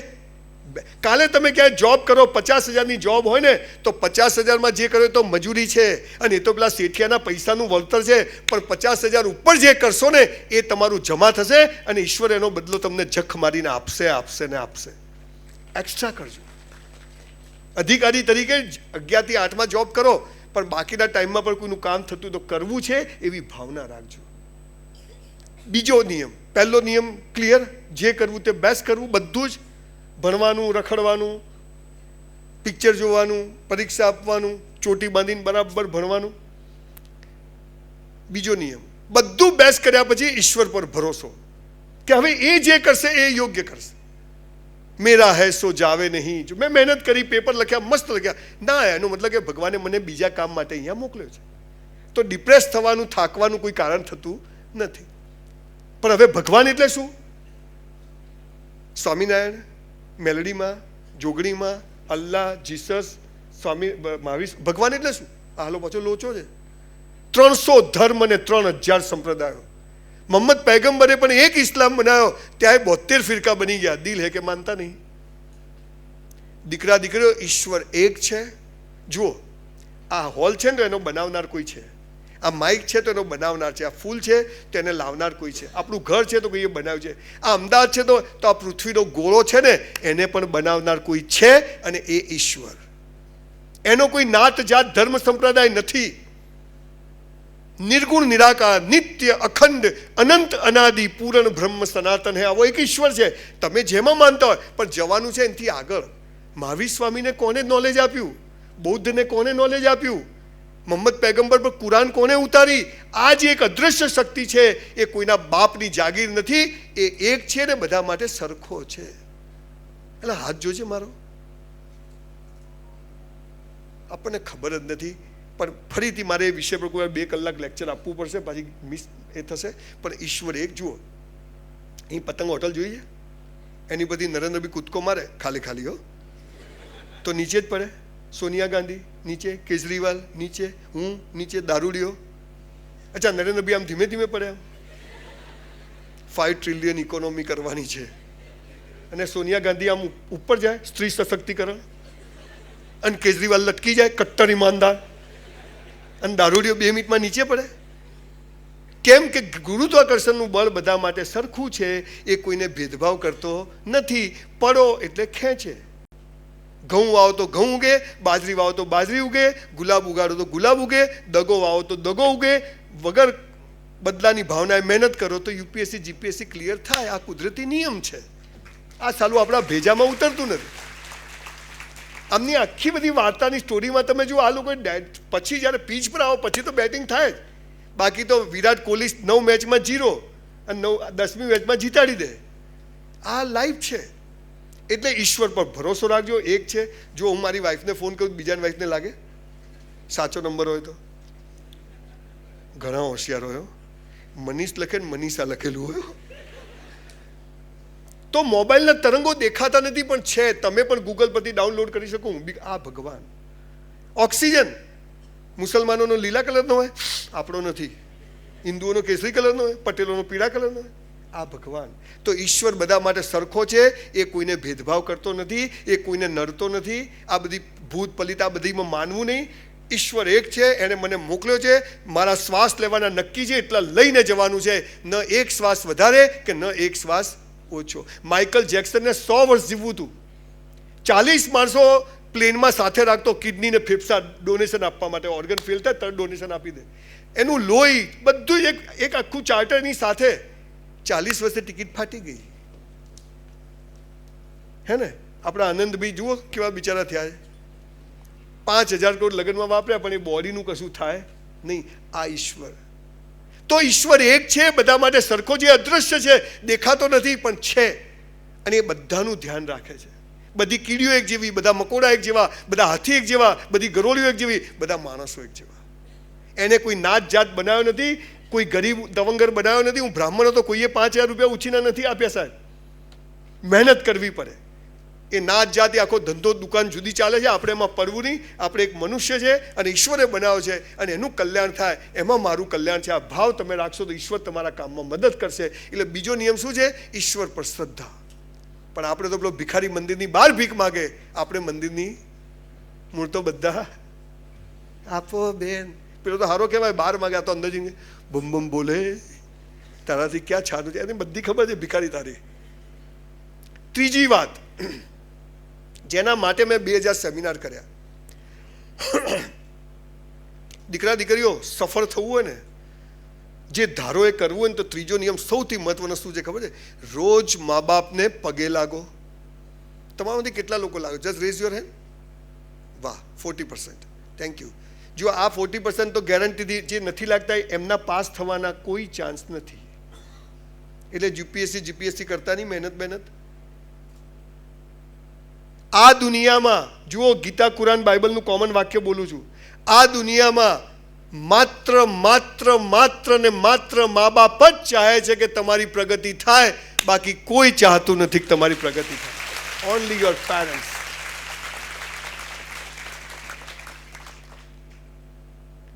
કાલે તમે ક્યાંય જોબ કરો, 50,000ની જોબ હોય ને, તો 50,000માં જે કર્યો તો મજૂરી છે, અને એ તો પેલા શેઠિયાના પૈસાનું વળતર છે. પણ 50,000 ઉપર જે કરશો ને એ તમારું જમા થશે, અને ઈશ્વર એનો બદલો તમને જખ મારીને આપશે, આપશે ને આપશે. એક્સ્ટ્રા કરજો. અધિકારી તરીકે 11 થી 8માં જોબ કરો, પણ બાકીના ટાઈમમાં પણ કોઈનું કામ થતું તો કરવું છે એવી ભાવના રાખજો. બીજો નિયમ. પહેલો નિયમ ક્લિયર, જે કરવું તે બેસ્ટ કરવું. બધું જ ભણવાનું, રખડવાનું, પિક્ચર જોવાનું, પરીક્ષા આપવાનું, ચોટી બાંધીને બરાબર ભણવાનું. બીજો નિયમ, બધું બેસ્ટ કર્યા પછી ઈશ્વર પર ભરોસો, કે હવે એ જે કરશે એ યોગ્ય કરશે. મેરા હૈ સો જાવે નહીં. જો મેં મહેનત કરી, પેપર લખ્યા, મસ્ત લખ્યા, ના, એનો મતલબ કે ભગવાને મને બીજા કામ માટે અહીંયા મોકલ્યો છે. તો ડિપ્રેસ થવાનું, થાકવાનું કોઈ કારણ થતું નથી. પણ હવે ભગવાન એટલે શું? સ્વામિનારાયણ, મેલડીમાં, જોગણીમાં, અલ્લાહ, જીસસ, સ્વામી મહાવીર. ભગવાન એટલે શું? હાલો પાછો લોચો છે. 300 ધર્મ અને 3000 સંપ્રદાયો. મોહમ્મદ પૈગંબરે પણ એક ઇસ્લામ બનાવ્યો, ત્યાં 72 ફિરકા બની ગયા. દિલ હે કે માનતા નહીં. દીકરા દીકરીઓ, ઈશ્વર એક છે. જુઓ, આ હોલ છે ને તો એનો બનાવનાર કોઈ છે. આ માઇક છે તો એનો બનાવનાર છે. આ ફૂલ છે તો એને લાવનાર કોઈ છે. આપણું ઘર છે તો કોઈએ બનાવ્યું છે. આ અમદાવાદ છે તો આ પૃથ્વીનો ગોળો છે ને એને પણ બનાવનાર કોઈ છે, અને એ ઈશ્વર. એનો કોઈ નાત, જાત, ધર્મ, સંપ્રદાય નથી. નિર્ગુણ, નિરાકાર, નિત્ય, અખંડ, અનંત, અનાદિ, પૂરણ બ્રહ્મ સનાતન હે. આવો એક ઈશ્વર છે. તમે જેમાં માનતા હોય, પણ જવાનું છે એનાથી આગળ. મહાવીર સ્વામીને કોને નોલેજ આપ્યું? બૌદ્ધને કોને નોલેજ આપ્યું? મોહમ્મદ પૈગંબર પર કુરાન કોને ઉતારી? આ જે એક અદૃશ્ય શક્તિ છે એ કોઈના બાપની જાગીર નથી. એ એક છે ને બધા માટે સરખો છે. એટલે હાથ જોજે મારો. આપણને ખબર જ નથી. પણ ફરીથી મારે એ વિષય પર કોઈ 2 કલાક લેક્ચર આપવું પડશે, પાછી મિસ એ થશે. પણ ઈશ્વર એક. જુઓ, અહીં પતંગ હોટલ જોઈએ, એની બધી નરેન્દ્રભાઈ કૂદકો મારે, ખાલી ખાલી હો, તો નીચે જ પડે. સોનિયા ગાંધી નીચે, કેજરીવાલ નીચે, હું નીચે, દારૂડિયો. અચ્છા, નરેન્દ્રભાઈ આમ ધીમે ધીમે પડે. 5 ટ્રિલિયન ઇકોનોમી કરવાની છે, અને સોનિયા ગાંધી આમ ઉપર જાય, સ્ત્રી સશક્તિકરણ, અને કેજરીવાલ લટકી જાય, કટ્ટર ઈમાનદાર, અને દારૂડિયો 2 મિનિટમાં નીચે પડે. કેમ કે ગુરુત્વાકર્ષણનું બળ બધા માટે સરખું છે, એ કોઈને ભેદભાવ કરતો નથી. પડો એટલે ખેંચે. ઘઉં વાવો તો ઘઉં ઉગે, બાજરી વાવો તો બાજરી ઉગે, ગુલાબ ઉગાડો તો ગુલાબ ઉગે, દગો વાવો તો દગો ઉગે. વગર બદલાની ભાવનાએ મહેનત કરો તો યુપીએસસી જીપીએસસી ક્લિયર થાય. આ કુદરતી નિયમ છે. આ સાલું આપણા ભેજામાં ઉતરતું નથી. આમની આખી બધી વાર્તાની સ્ટોરીમાં તમે જુઓ, આ લોકો પછી જ્યારે પીચ પર આવો પછી તો બેટિંગ થાય જ. બાકી તો વિરાટ કોહલી 9 મેચમાં 0 અને 10મી મેચમાં જીતાડી દે. આ લાઈફ છે. એટલે ઈશ્વર પર ભરોસો રાખજો. એક છે, જો હું મારી વાઈફને ફોન કરું, બીજાની વાઈફને લાગે સાચો નંબર હોય તો. ઘણા હોશિયાર હોય. મનીષ લખે ને મનીષા લખેલું હોય તો મોબાઈલના તરંગો દેખાતા નથી પણ છે. તમે પણ ગૂગલ પરથી ડાઉનલોડ કરી શકો. આ ભગવાન. ઓક્સિજન મુસલમાનોનો લીલા કલરનો હોય, આપણો નથી. હિન્દુઓનો કેસરી કલરનો હોય, પટેલોનો પીળા કલરનો હોય. આ ભગવાન. તો ઈશ્વર બધા માટે સરખો છે. એ કોઈને ભેદભાવ કરતો નથી, એ કોઈને નડતો નથી. આ બધી ભૂત પલિત આ બધીમાં માનવું નહીં. ઈશ્વર એક છે, એણે મને મોકલ્યો છે. મારા શ્વાસ લેવાના નક્કી છે, એટલા લઈને જવાનું છે. ન એક શ્વાસ વધારે કે ન એક શ્વાસ ઓછો. માઇકલ જેક્સનને 100 વર્ષ જીવવું હતું. 40 માણસો પ્લેનમાં સાથે રાખતો, કિડની ને ફેફસા ડોનેશન આપવા માટે. ઓર્ગન ફેલ થાય તરત ડોનેશન આપી દે. એનું લોહી બધું એક આખું ચાર્ટરની સાથે. 40 વર્ષે ટિકિટ ફાટી ગઈ. હે ને? આપણા આનંદભાઈ જુઓ કેવા બિચારા થયા છે. 5,000 કરોડ લગ્નમાં વાપર્યા પણ એ બોડીનું કશું થાય નહીં. આ ઈશ્વર. તો ઈશ્વર એક છે, બધા માટે સરખો. જે અદૃશ્ય છે, દેખાતો નથી પણ છે, અને એ બધાનું ધ્યાન રાખે છે. બધી કીડીઓ એક જેવી, બધા મકોડા એક જેવા, બધા હાથી એક જેવા, બધી ગરોળીઓ એક જેવી, બધા માણસો એક જેવા. એને કોઈ નાત જાત બનાવ્યો નથી, કોઈ ગરીબ દવંગર બનાવ્યો નથી. હું બ્રાહ્મણ હતો, કોઈએ 5,000 રૂપિયા ઉછીના નથી આપ્યા સાહેબ. મહેનત કરવી પડે. એ નાત જાતિ આખો ધંધો દુકાન જુદી ચાલે છે. આપણે એમાં પડવું નહીં. આપણે એક મનુષ્ય છે અને ઈશ્વરે બનાવ્યો છે અને એનું કલ્યાણ થાય, એમાં મારું કલ્યાણ છે. આ ભાવ તમે રાખશો તો ઈશ્વર તમારા કામમાં મદદ કરશે. એટલે બીજો નિયમ શું છે? ઈશ્વર પર શ્રદ્ધા. પણ આપણે તો પેલો ભિખારી મંદિરની બહાર ભીખ માગે, આપણે મંદિરની મૂળ તો બધા આપો બેન. પેલો તો હારો કહેવાય, બહાર માગે. તો અંદર જઈને બમ બમ બોલે, તારાથી ક્યાં છાનું છે, એને બધી ખબર છે ભિખારી તારી. ત્રીજી વાત, જેના માટે મેં 2000 સેમિનાર કર્યા. દીકરા દીકરીઓ સફળ થવું હોય ને, જે ધારો એ કરવું હોય ને, તો ત્રીજો નિયમ સૌથી મહત્વનો શું છે ખબર છે? રોજ મા બાપને પગે લાગો. તમારામાંથી કેટલા લોકો લાગો? Just rays your hand. વાહ, 40%. Thank you. જો આ 40% તો ગેરંટીથી જે નથી લાગતા એમના પાસ થવાના કોઈ ચાન્સ નથી. એટલે યુપીએસસી જીપીએસસી કરતા નહીં, મહેનત. આ દુનિયામાં જુઓ, ગીતા કુરાન બાઇબલનું કોમન વાક્ય બોલું છું. આ દુનિયામાં માત્ર ને માત્ર મા બાપ જ ચાહે છે કે તમારી પ્રગતિ થાય. બાકી કોઈ ચાહતું નથી કે તમારી પ્રગતિ થાય. Only your parents.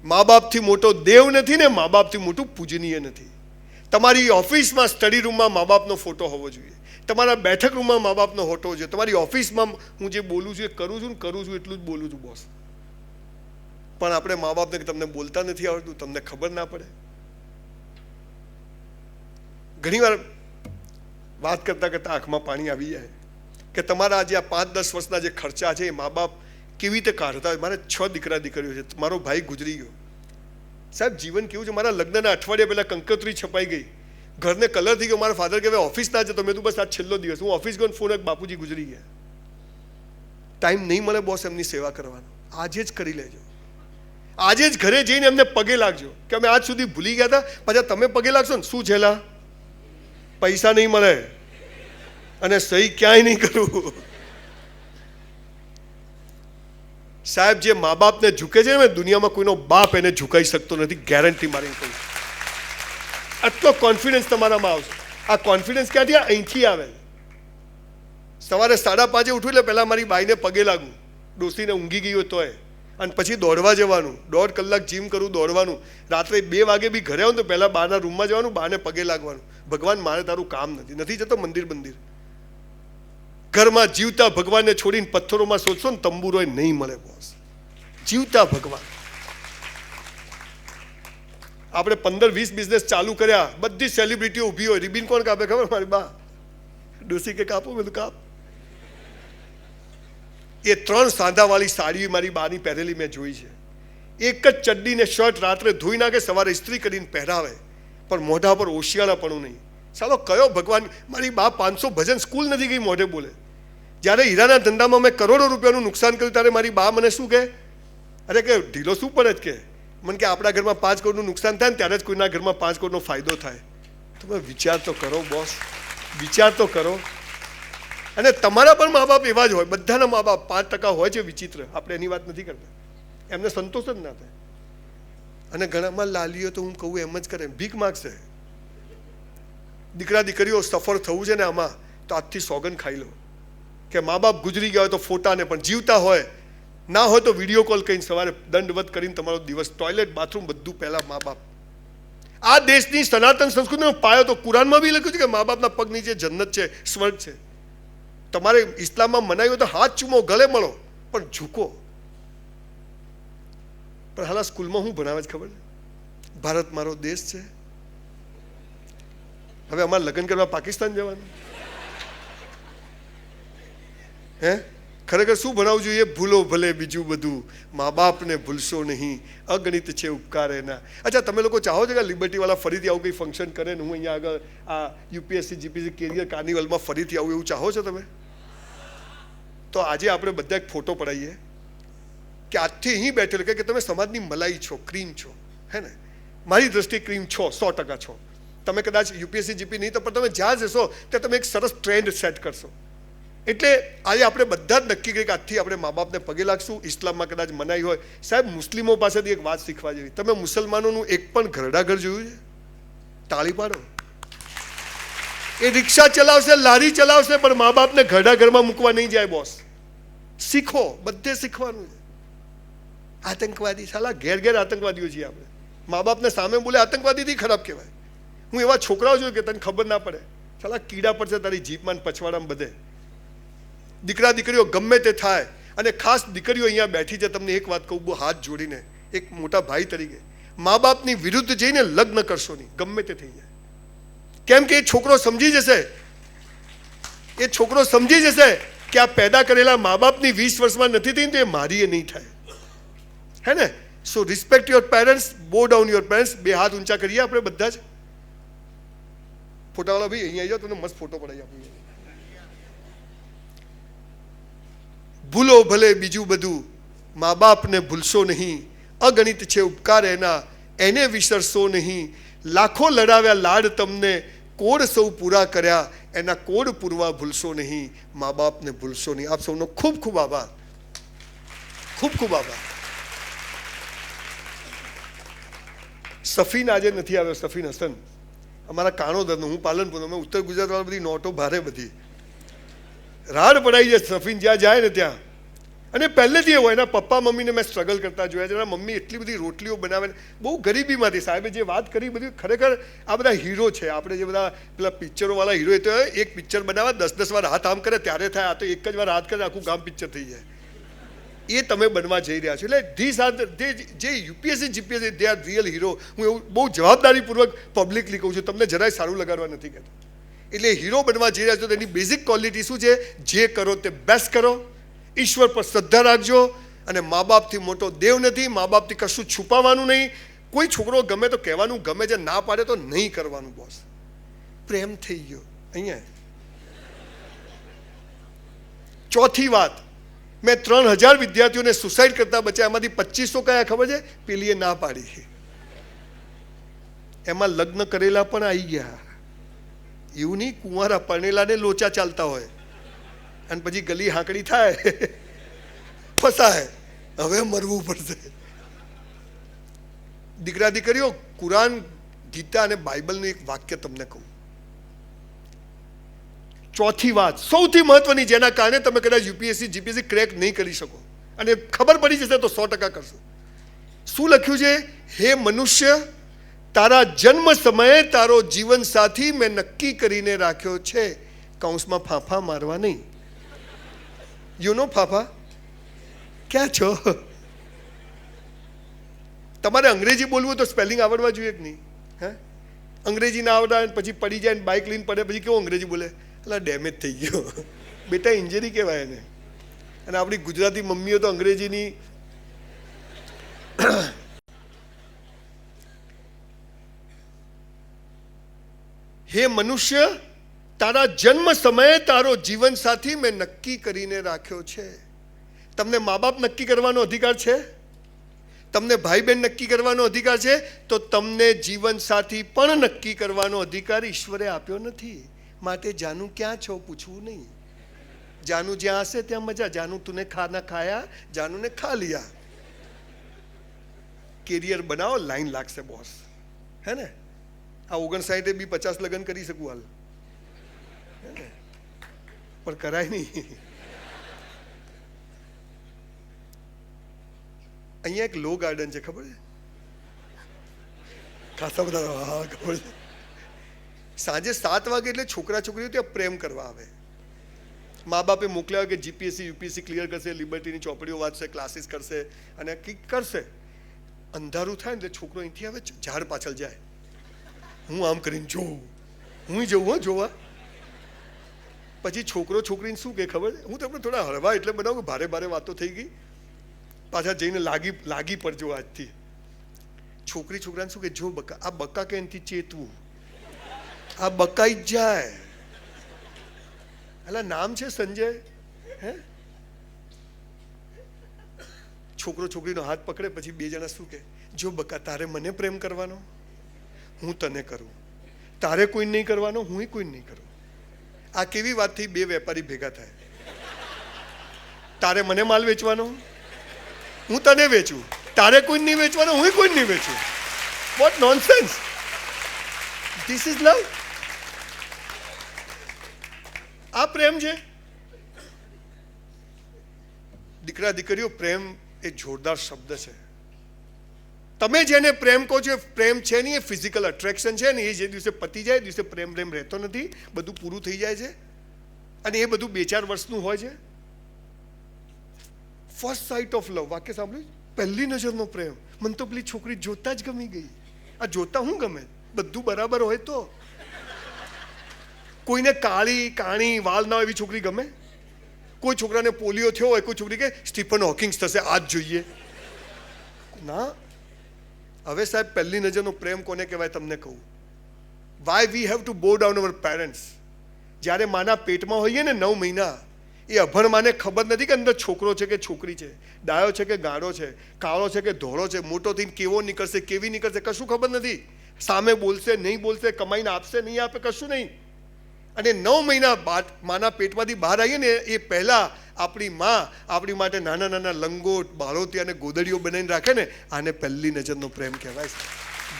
મા બાપથી મોટો દેવ નથી ને મા બાપથી મોટું પૂજનીય નથી. તમારી ઓફિસમાં સ્ટડી રૂમમાં મા બાપનો ફોટો હોવો જોઈએ. તમારા બેઠક રૂમમાં મા બાપનો ફોટો હોવો જોઈએ. તમારી ઓફિસમાં હું જે બોલું છું એ કરું છું એટલું જ બોલું છું બોસ. પણ આપણે મા બાપને તમને બોલતા નથી આવડતું, તમને ખબર ના પડે. ઘણીવાર વાત કરતાં કરતાં આંખમાં પાણી આવી જાય કે તમારા જે આ 5-10 વર્ષના જે ખર્ચા છે એ મા બાપ કેવી રીતે કાઢતા હોય. મારે 6 દીકરા દીકરીઓ છે. મારો ભાઈ ગુજરી ગયો સાહેબ. જીવન કેવું છે, મારા લગ્નના અઠવાડિયા પહેલાં કંકોત્રી છપાઈ ગઈ, ઘરને કલર થઈ ગયો. મારા ફાધર કહેવાય ઓફિસ ના જતો. મેં તું બસ આ છેલ્લો દિવસ. હું ઓફિસ ગયો, ફોન બાપુજી ગુજરી ગયા. ટાઈમ નહીં મળે બોસ એમની સેવા કરવાનો. આજે જ કરી લેજો. આજે જ ઘરે જઈને એમને પગે લાગજો કે અમે આજ સુધી ભૂલી ગયા હતા. પાછા તમે પગે લાગશો ને, શું છેલ્લા પૈસા નહીં મળે અને સહી ક્યાંય નહીં કરવું. સાહેબ, જે મા બાપને ઝૂકે છે ને, દુનિયામાં કોઈનો બાપ એને ઝુકાઈ શકતો નથી. ગેરંટી મારી કહું. આટલો કોન્ફિડન્સ તમારામાં આવશે. આ કોન્ફિડન્સ ક્યાંથી? અહીંથી આવે. સવારે 5:30 ઉઠું એટલે પહેલાં મારી બાઈને પગે લાગું, ડોસીને ઊંઘી ગઈ હોય તોય. અને પછી દોડવા જવાનું. 1.5 કલાક જીમ કરું, દોડવાનું. રાત્રે 2 વાગે બી ઘરે આવું તો પહેલાં બહારના રૂમમાં જવાનું, બહારને પગે લાગવાનું. ભગવાન, મારે તારું કામ નથી જતો મંદિર. ઘરમાં જીવતા ભગવાનને છોડીને પથ્થરોમાં શોધશો ને, તંબુરોય નહીં મળે બોસ. જીવતા ભગવાન. આપણે 15-20 બિઝનેસ ચાલુ કર્યા, બધી સેલિબ્રિટીઓ ઊભી હોય, રિબિન કોણ કાપે ખબર? મારી બા. ડોસી કે કાપો, મેં તો કાપ. એ 3 સાંધાવાળી સાડી મારી બાની પહેરેલી મેં જોઈ છે. એક જ ચડ્ડી ને શર્ટ રાત્રે ધોઈ નાખે, સવારે ઇસ્ત્રી કરીને પહેરાવે, પણ મોઢા પર ઓશિયાળાપણું નહીં. ચાલો કયો ભગવાન! મારી બા 500 ભજન સ્કૂલ નથી ગઈ, મોઢે બોલે. જ્યારે હીરાના ધંધામાં મેં કરોડો રૂપિયાનું નુકસાન કર્યું ત્યારે મારી બા મને શું કહે? અરે કે ઢીલો શું પડે જ કે મને કે આપણા ઘરમાં 5 કરોડનું નુકસાન થાય ને ત્યારે જ કોઈના ઘરમાં 5 કરોડનો ફાયદો થાય. તમે વિચાર તો કરો બોસ, વિચાર તો કરો. અને તમારા પણ મા બાપ એવા જ હોય, બધાના મા બાપ 5% હોય છે વિચિત્ર, આપણે એની વાત નથી કરતા, એમને સંતોષ જ ના થાય. અને ઘણામાં લાલીઓ તો હું કહું એમ જ કરે, ભીખ માગશે. દીકરા દીકરીઓ સફળ થવું છે ને આમાં, તો આજથી સોગન ખાઈ લો કે મા બાપ ગુજરી ગયા હોય તો ફોટાને, પણ જીવતા હોય ના હોય તો વિડીયો કોલ કરીને સવારે દંડવત કરીને તમારો દિવસ, ટોયલેટ બાથરૂમ બધું પહેલા મા બાપ. આ દેશની સનાતન સંસ્કૃતિનો પાયો તો કુરાનમાં બી લખ્યું છે કે મા બાપના પગ નીચે જન્નત છે, સ્વર્ગ છે. તમારે ઇસ્લામમાં મનાયું હોય તો હાથ ચૂમો, ગળે મળો, પણ ઝૂકો. પણ હાલ સ્કૂલમાં હું ભણાવે છે ખબર? ભારત મારો દેશ છે. હવે અમારે લગ્ન કરવા પાકિસ્તાન જવાનું? હે? ખરેખર શું ભણાવવું જોઈએ? ભૂલો ભલે બીજું બધું, મા બાપને ભૂલશો નહીં, અગણિત છે ઉપકાર એના. અચ્છા, તમે લોકો ચાહો છો કે લિબર્ટીવાળા ફરીથી આવું કંઈ ફંક્શન કરે ને હું અહીંયા આગળ આ યુપીએસસી જીપીએસસી કેરિયર કાર્નિવલમાં ફરીથી આવું, એવું ચાહો છો તમે? તો આજે આપણે બધા એક ફોટો પડાવીએ કે આજથી અહીં બેઠેલો કે તમે સમાજની મલાઈ છો, ક્રીમ છો. હે ને? મારી દ્રષ્ટિએ ક્રીમ છો, 100% છો. તમે કદાચ યુપીએસસી જીપી નહીં તો પણ તમે જ્યાં જશો ત્યાં તમે એક સરસ ટ્રેન્ડ સેટ કરશો. એટલે આજે આપણે બધા જ નક્કી કરીએ કે આજથી આપણે મા બાપને પગે લાગશું. ઇસ્લામમાં કદાચ મનાઈ હોય. સાહેબ, મુસ્લિમો પાસેથી એક વાત શીખવા જેવી. તમે મુસલમાનોનું એક પણ ઘરડા ઘર જોયું છે? તાળી પાડો. એ રિક્ષા ચલાવશે, લારી ચલાવશે, પણ મા બાપને ઘરડા ઘરમાં મૂકવા નહીં જાય. બોસ, શીખો, બધે શીખવાનું છે. આતંકવાદી, સાલા ઘેર ઘેર આતંકવાદીઓ છીએ આપણે. મા બાપને સામે બોલે આતંકવાદીથી ખરાબ કહેવાય. હું એવા છોકરાઓ જોયું કે તને ખબર ના પડે, સાલા કીડા પડશે તારી જીપમાં પછવાડામાં બધે. દીકરા દીકરીઓ ગમે તે થાય, અને ખાસ દીકરીઓ અહીંયા બેઠી છે, તમને એક વાત કહું બહુ હાથ જોડીને, એક મોટા ભાઈ તરીકે, મા બાપની વિરુદ્ધ જઈને લગ્ન કરશો નહીં, ગમે તે થઈ જાય. કેમ કે એ છોકરો સમજી જશે, એ છોકરો સમજી જશે કે આ પેદા કરેલા મા બાપની 20 વર્ષમાં નથી થઈ તો એ મારી એ નહીં થાય. હે ને? સો રિસ્પેક્ટ યોર પેરેન્ટ્સ, બો ડાઉન યોર પેરેન્ટ્સ. 2 હાથ ઊંચા કરીએ આપણે બધા જ. ફોટાવાળા ભાઈ અહીંયા આવી જાઓ, તમને મસ્ત ફોટો પડાવી આપીએ. ભૂલો ભલે બીજું બધું, મા બાપને ભૂલશો નહીં, અગણિત છે ઉપકાર એના, એને વિસરશો નહીં. લાખો લડાવ્યા લાડ તમને, કોડ સૌ પૂરા કર્યા, એના કોડ પૂરવા ભૂલશો નહીં. મા બાપને ભૂલશો નહીં. આપ સૌનો ખૂબ ખૂબ આભાર, ખૂબ ખૂબ આભાર. સફીન આજે નથી આવ્યો, સફીન હસન અમારા કાણોદરનો, હું પાલનપુરનો. મેં ઉત્તર ગુજરાતવાળા બધી નોટો ભારે બધી રાડ પડાઈ જાય સફીન જ્યાં જાય ને ત્યાં. અને પહેલેથી એવું, એના પપ્પા મમ્મીને મેં સ્ટ્રગલ કરતા જોયા છે. એના મમ્મી એટલી બધી રોટલીઓ બનાવે, બહુ ગરીબીમાંથી. સાહેબે જે વાત કરી બધી ખરેખર આ બધા હીરો છે. આપણે જે બધા પેલા પિક્ચરોવાળા હીરો, એ તો એક પિક્ચર બનાવે 10-10 વાર હાથ આમ કરે ત્યારે થાય, આ તો એક જ વાર હાથ કરે આખું ગામ પિક્ચર થઈ જાય. એ તમે બનવા જઈ રહ્યા છો. એટલે ધીસ આર જે UPSC GPSC, they are real hero. હું એવું બહુ જવાબદારીપૂર્વક પબ્લિકલી કહું છું, તમને જરાય સારું લગાડવા નથી કહેતો. એટલે હીરો બનવા જઈ રહ્યા છો તો એની બેઝિક ક્વોલિટી શું છે? જે કરો તે બેસ્ટ કરો, ઈશ્વર પર શ્રદ્ધા રાખજો, અને મા બાપથી મોટો દેવ નથી. મા બાપથી કશું છુપાવવાનું નહીં. કોઈ છોકરો ગમે તો કહેવાનું, ગમે જે ના પાડે તો નહીં કરવાનું. બોસ, પ્રેમ થઈ ગયો અહીંયા. ચોથી વાત, મેં 3000 વિદ્યાર્થીઓને સુસાઇડ કરતા બચ્યા, એમાંથી 2500 કયા ખબર છે? પેલીએ ના પાડી. એમાં લગ્ન કરેલા પણ આવી ગયા. એવું નહીં કુંવારા પરણેલાને લોચા ચાલતા હોય અને પછી ગલી હાંકડી થાય, ફસાય, હવે મરવું પડશે. દીકરા દીકરીઓ, કુરાન, ગીતા અને બાઇબલનું એક વાક્ય તમને કહું. ચોથી વાત, સૌથી મહત્વની, જેના કારણે તમે કદાચ યુપીએસસી જીપીએસસી ક્રેક નહીં કરી શકો, અને ખબર પડી જશે તો 100% કરશો. શું લખ્યું છે? હે મનુષ્ય, તારા જન્મ સમયે તારો જીવન સાથી મેં નક્કી કરીને રાખ્યો છે. કૌંસમાં ફાંફા મારવા નહીં. યુ નો ફાંફા? ક્યાં છો? તમારે અંગ્રેજી બોલવું તો સ્પેલિંગ આવડવા જોઈએ કે નહીં? હે, અંગ્રેજી ના આવડે પછી પડી જાય ને બાઇક લઈને પડે પછી કેવું અંગ્રેજી બોલે? એટલે ડેમેજ થઈ ગયો. બેટા ઇન્જરી કહેવાય એને. અને આપણી ગુજરાતી મમ્મીઓ તો અંગ્રેજીની હે મનુષ્ય, તારા જન્મ સમયે તારો જીવન સાથી મેં નક્કી કરીને રાખ્યો છે. તમને મા બાપ નક્કી કરવાનો અધિકાર છે? તમને ભાઈ બહેન નક્કી કરવાનો અધિકાર છે? તો તમને જીવન સાથી પણ નક્કી કરવાનો અધિકાર ઈશ્વરે આપ્યો નથી. માટે જાનું ક્યાં છો પૂછવું નહીં. જાનું જ્યાં હશે ત્યાં મજા. જાનું તુને ખાના ખાયા, જાનું ને ખા લિયા. કેરિયર બનાવો, લાઈન લાગશે બોસ. હે ને? આ 59 બી 50 લગ્ન કરી શકું હાલ, પણ કરાય નહીં. અહીંયા એક લો ગાર્ડન છે, ખબર છે? ખાસા બધા, હા ખબર છે. સાંજે 7 વાગે એટલે છોકરા છોકરીઓ ત્યાં પ્રેમ કરવા આવે. મા બાપે મોકલ્યા કે જીપીએસસી યુપીએસસી ક્લિયર કરશે, લિબર્ટીની ચોપડીઓ વાંચશે, ક્લાસીસ કરશે અને કંઈક કરશે. અંધારું થાય ને એટલે છોકરો અહીંથી આવે, ઝાડ પાછળ જાય. હું આમ કરીને જોઉં, હું જવું જોવા. પછી છોકરો છોકરીને શું કે ખબર છે? હું તમને થોડા હળવા એટલે બનાવું, ભારે ભારે વાતો થઈ ગઈ, પાછા જઈને લાગી પડજો આજથી. છોકરી છોકરાને શું કે, જો બકા, આ બકા કે એનાથી ચેતવું, આ બકાઈ જ જાય. એટલે નામ છે સંજય. હે, છોકરો છોકરીનો હાથ પકડે, પછી બે જણા શું કે, જો બકા, તારે મને પ્રેમ કરવાનો, હું તને કરું. તારે કોઈ નહીં કરવાનો, હું કોઈ નહીં કરું. આ કેવી વાતથી બે વેપારી ભેગા થાય? તારે મને માલ વેચવાનો, હું તને વેચું. તારે કોઈ નહીં વેચવાનો, હું કોઈ નહીં વેચું. What nonsense! This is love. આ પ્રેમ છે? દીકરા દીકરીઓ, પ્રેમ એ જોરદાર શબ્દ છે. તમે જેને પ્રેમ કહો છો, પ્રેમ છે નહીં, એ ફિઝિકલ અટ્રેક્શન છે ને. એ જે દિવસે પતી જાય, દિવસે પ્રેમ રહેતો નથી, બધું પૂરું થઈ જાય છે. અને એ બધું 2-4 વર્ષનું હોય છે. ફર્સ્ટ સાઇટ ઓફ લવ, વાક્ય સાંભળ્યું? પહેલી નજરનો પ્રેમ. મને તો પેલી છોકરી જોતા જ ગમી ગઈ. આ જોતા હું ગમે? બધું બરાબર હોય તો. કોઈને કાણી વાલ ના હોય એવી છોકરી ગમે? કોઈ છોકરાને પોલિયો થયો હોય, કોઈ છોકરી કે સ્ટીફન હોકિંગ્સ થશે, આ જ જોઈએ ના. હવે સાહેબ, પહેલી નજરનો પ્રેમ કોને કહેવાય તમને કહું. વાય વી હેવ ટુ બો ડાઉન અવર પેરેન્ટ્સ. જ્યારે માના પેટમાં હોઈએ ને 9 મહિના, એ અભણ માને ખબર નથી કે અંદર છોકરો છે કે છોકરી છે, ડાયો છે કે ગાળો છે, કાળો છે કે ધોળો છે, મોટો થઈને કેવો નીકળશે, કેવી નીકળશે, કશું ખબર નથી. સામે બોલશે, નહીં બોલશે, કમાઈને આપશે, નહીં આપે, કશું નહીં. અને 9 મહિના બાદ માના પેટમાંથી બહાર આવીએ ને, એ પહેલાં આપણી માં આપણી માટે નાના નાના લંગોટ, બાળોતી અને ગોદડીઓ બનાવીને રાખે ને, આને પહેલી નજરનો પ્રેમ કહેવાય છે.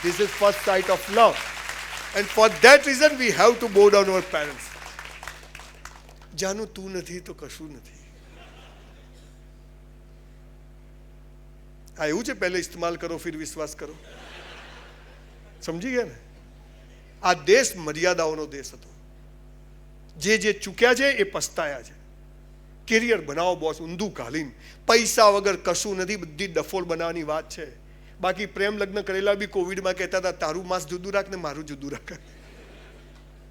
This is first site of love. And for that reason we have to બો ડાઉન અવર પેરેન્ટ્સ. જાનું તું નથી તો કશું નથી. આ એવું છે, પહેલે ઇસ્તેમાલ કરો ફિર વિશ્વાસ કરો. સમજી ગયા ને? આ દેશ મર્યાદાઓનો દેશ હતો. જે ચૂક્યા છે એ પસ્તાયા છે. કેરિયર બનાવો બોસ, ઊંધું ઘાલીને. પૈસા વગર કશું નથી, બધી ડફોળ બનાવવાની વાત છે. બાકી પ્રેમ લગ્ન કરેલા બી કોવિડમાં કહેતા હતા, તારું માંસ જુદું રાખ ને મારું જુદું રાખ.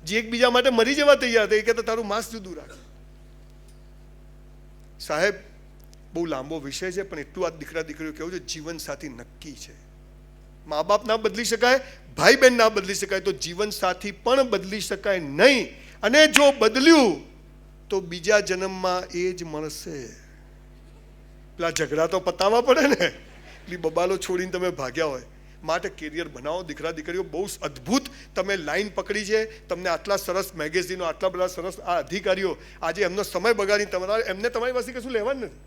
જે એકબીજા માટે મરી જવા તૈયાર હતા, એ કહેતા તારું માંસ જુદું રાખ. સાહેબ, બહુ લાંબો વિષય છે, પણ એટલું આ દીકરા દીકરીઓ કેવું છે, જીવન સાથી નક્કી છે. મા બાપ ના બદલી શકાય, ભાઈ બહેન ના બદલી શકાય, તો જીવન સાથી પણ બદલી શકાય નહીં. અને જો બદલ્યું તો બીજા જન્મમાં એ જ મળશે. પેલા ઝઘડા તો પતાવવા પડે ને. એટલી બબાલો છોડીને તમે ભાગ્યા હોય. માટે કેરિયર બનાવો દીકરા દીકરીઓ. બહુ અદ્ભુત તમે લાઈન પકડી છે. તમને આટલા સરસ મેગેઝિનો, આટલા બધા સરસ આ અધિકારીઓ આજે એમનો સમય બગાડીને એમને તમારી પાસે કશું લેવાનું નથી.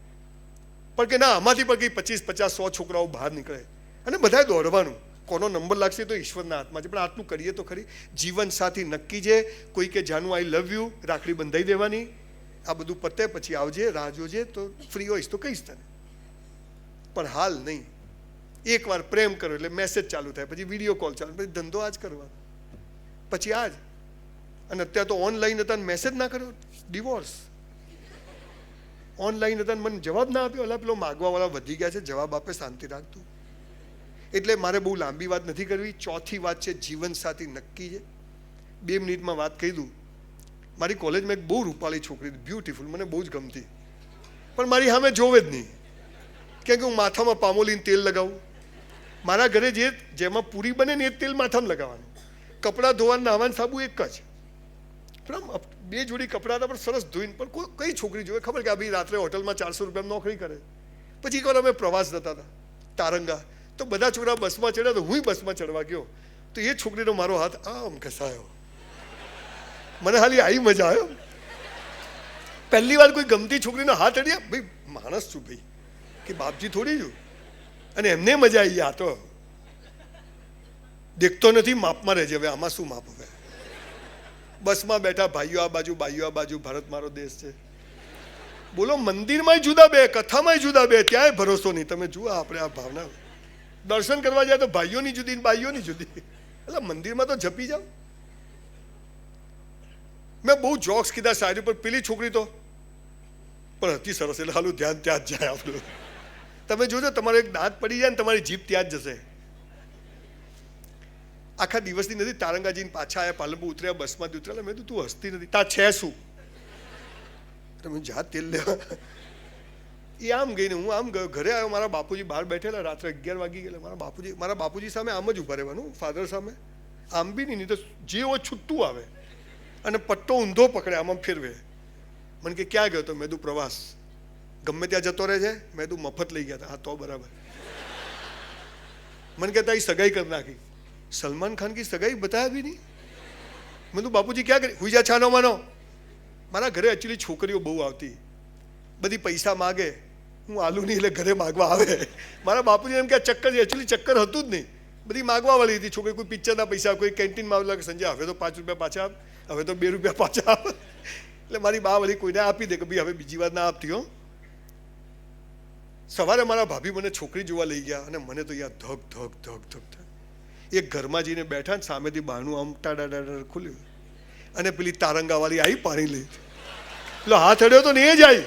પણ કે ના, આમાંથી પણ કંઈ 25, 50, 100 છોકરાઓ બહાર નીકળે અને બધાએ દોડવાનું. કોનો નંબર લાગશે તો ઈશ્વરના હાથમાં છે, પણ આટલું કરીએ તો ખરી. જીવન સાથી નક્કી છે. કોઈ કે જાનું આઈ લવ યુ, રાખડી બંધાઈ દેવાની. આ બધું પતે પછી આવજે, રાહ જોજે, તો ફ્રી હોઈશ તો કહીશ તને, પણ હાલ નહીં. એકવાર પ્રેમ કરો એટલે મેસેજ ચાલુ થાય, પછી વિડીયો કોલ ચાલુ, પછી ધંધો આજ કરવાનો, પછી આજ. અને અત્યારે તો ઓનલાઈન હતા ને મેસેજ ના કર્યો, ડિવોર્સ. ઓનલાઈન હતા ને મને જવાબ ના આપ્યો, પેલો માગવાવાળા વધી ગયા છે, જવાબ આપે શાંતિ રાખતું. એટલે મારે બહુ લાંબી વાત નથી કરવી. ચોથી વાત છે જીવનસાથી નક્કી છે. 2 મિનિટમાં વાત કહી દઉં. મારી કોલેજમાં એક બહુ રૂપાળી છોકરી હતી, બ્યુટીફુલ, મને બહુ જ ગમતી, પણ મારી સામે જોવે જ નહીં, કેમ કે હું માથામાં પામોલીન તેલ લગાવું. મારા ઘરે જેમાં પૂરી બને ને એ તેલ માથામાં લગાવવાનું, કપડાં ધોવાનું નાવાનું સાબુ એક જ, પણ 2 જોડી કપડાં હતા પણ સરસ ધોઈને. પણ કઈ છોકરી જોવે ખબર કે આ ભાઈ રાત્રે હોટલમાં 400 રૂપિયામાં નોકરી કરે. પછી એકવાર અમે પ્રવાસ જતા હતા તારંગા, તો બધા છોકરા બસમાં ચડ્યા, તો હું બસમાં ચડવા ગયો, તો એ છોકરીનો મારો હાથ આમ ઘસાયો. મને ખાલી આવી મજા આવ્યો. પહેલી વાર કોઈ ગમતી છોકરીનો હાથ અડ્યા. ભાઈ માણસ છું ભાઈ, કે બાપજી થોડી છું, અને એમને મજા આવી. આ તો દેખતો નથી, માપમાં રહેજે. હવે આમાં શું માપ? હવે બસમાં બેઠા ભાઈઓ આ બાજુ, ભાઈઓ આ બાજુ, ભારત મારો દેશ છે. બોલો, મંદિરમાં જુદા બે, કથામાં જુદા બે, ત્યાંય ભરોસો નહીં. તમે જુઓ આપણે આ ભાવના, દર્શન કરવા જાય તો ભાઈઓની જુદી ને ભાઈઓની જુદી, એટલે મંદિરમાં તો જપી જાઓ. મેં બહુ જોક્સ કીધા શાયરી પર. પેલી છોકરી તો પણ હતી સરસ, એટલે હાલું ધ્યાન ત્યાં જ જાય આપણું. તમે જોજો, તમારો એક દાંત પડી જાય ને તમારી જીભ ત્યાં જ જશે. આખા દિવસની નથી. તારંગા જઈને પાછા આવ્યા, પાલનપુર ઉતર્યા, બસમાંથી ઉતર્યા. મેં તું હસતી નથી, તા છે શું? તમે જા તેલ લેવા. એ આમ ગઈને હું આમ ગયો, ઘરે આવ્યો. મારા બાપુજી બહાર બેઠેલા, રાત્રે 11 વાગી ગયેલા. મારા બાપુજી સામે આમ જ ઉભા રહેવાનું, ફાધર સામે આમ બી નહીં, તો જે હોય છૂટતું આવે, અને પટ્ટો ઊંધો પકડે, આમ ફેરવે. મને કે ક્યાં ગયો? તો મેં તું પ્રવાસ. ગમે ત્યાં જતો રહે છે? મેં તું મફત લઈ ગયા હતા. હા તો બરાબર. મને કહેતા એ સગાઈ કરી નાખી. સલમાન ખાન કી સગાઈ બતાવ્યા બી નહીં. મેં તું બાપુજી ક્યાં કરી? હુઈ જા છાનો માનો. મારા ઘરે એકચ્યુઅલી છોકરીઓ બહુ આવતી, બધી પૈસા માગે, હું આલુ નહીં એટલે ઘરે માગવા આવે. મારા બાપુજી એમ કે ચક્કર છે, એકચ્યુઅલી ચક્કર હતું જ નહીં, બધી માગવા વાળી હતી છોકરી. કોઈ પિક્ચરના પૈસા, કોઈ કેન્ટીનમાં આવેલા કે સંજય હવે તો 5 રૂપિયા પાછા આપ, હવે તો 2 રૂપિયા પાછા આપ. એટલે મારી બા વળી કોઈને આપી દે કે ભાઈ હવે બીજી વાર ના આપતી હો. સવારે મારા ભાભી મને છોકરી જોવા લઈ ગયા, અને મને તો યાર ધક ધક ધક ધક થાય. એક ઘરમાં જઈને બેઠા ને સામેથી બહારનું આમ ટાડા ખુલ્યું, અને પેલી તારંગાવાળી આવી પાણી લઈ, પેલો હાથ અડ્યો તો ને એ જ આવી.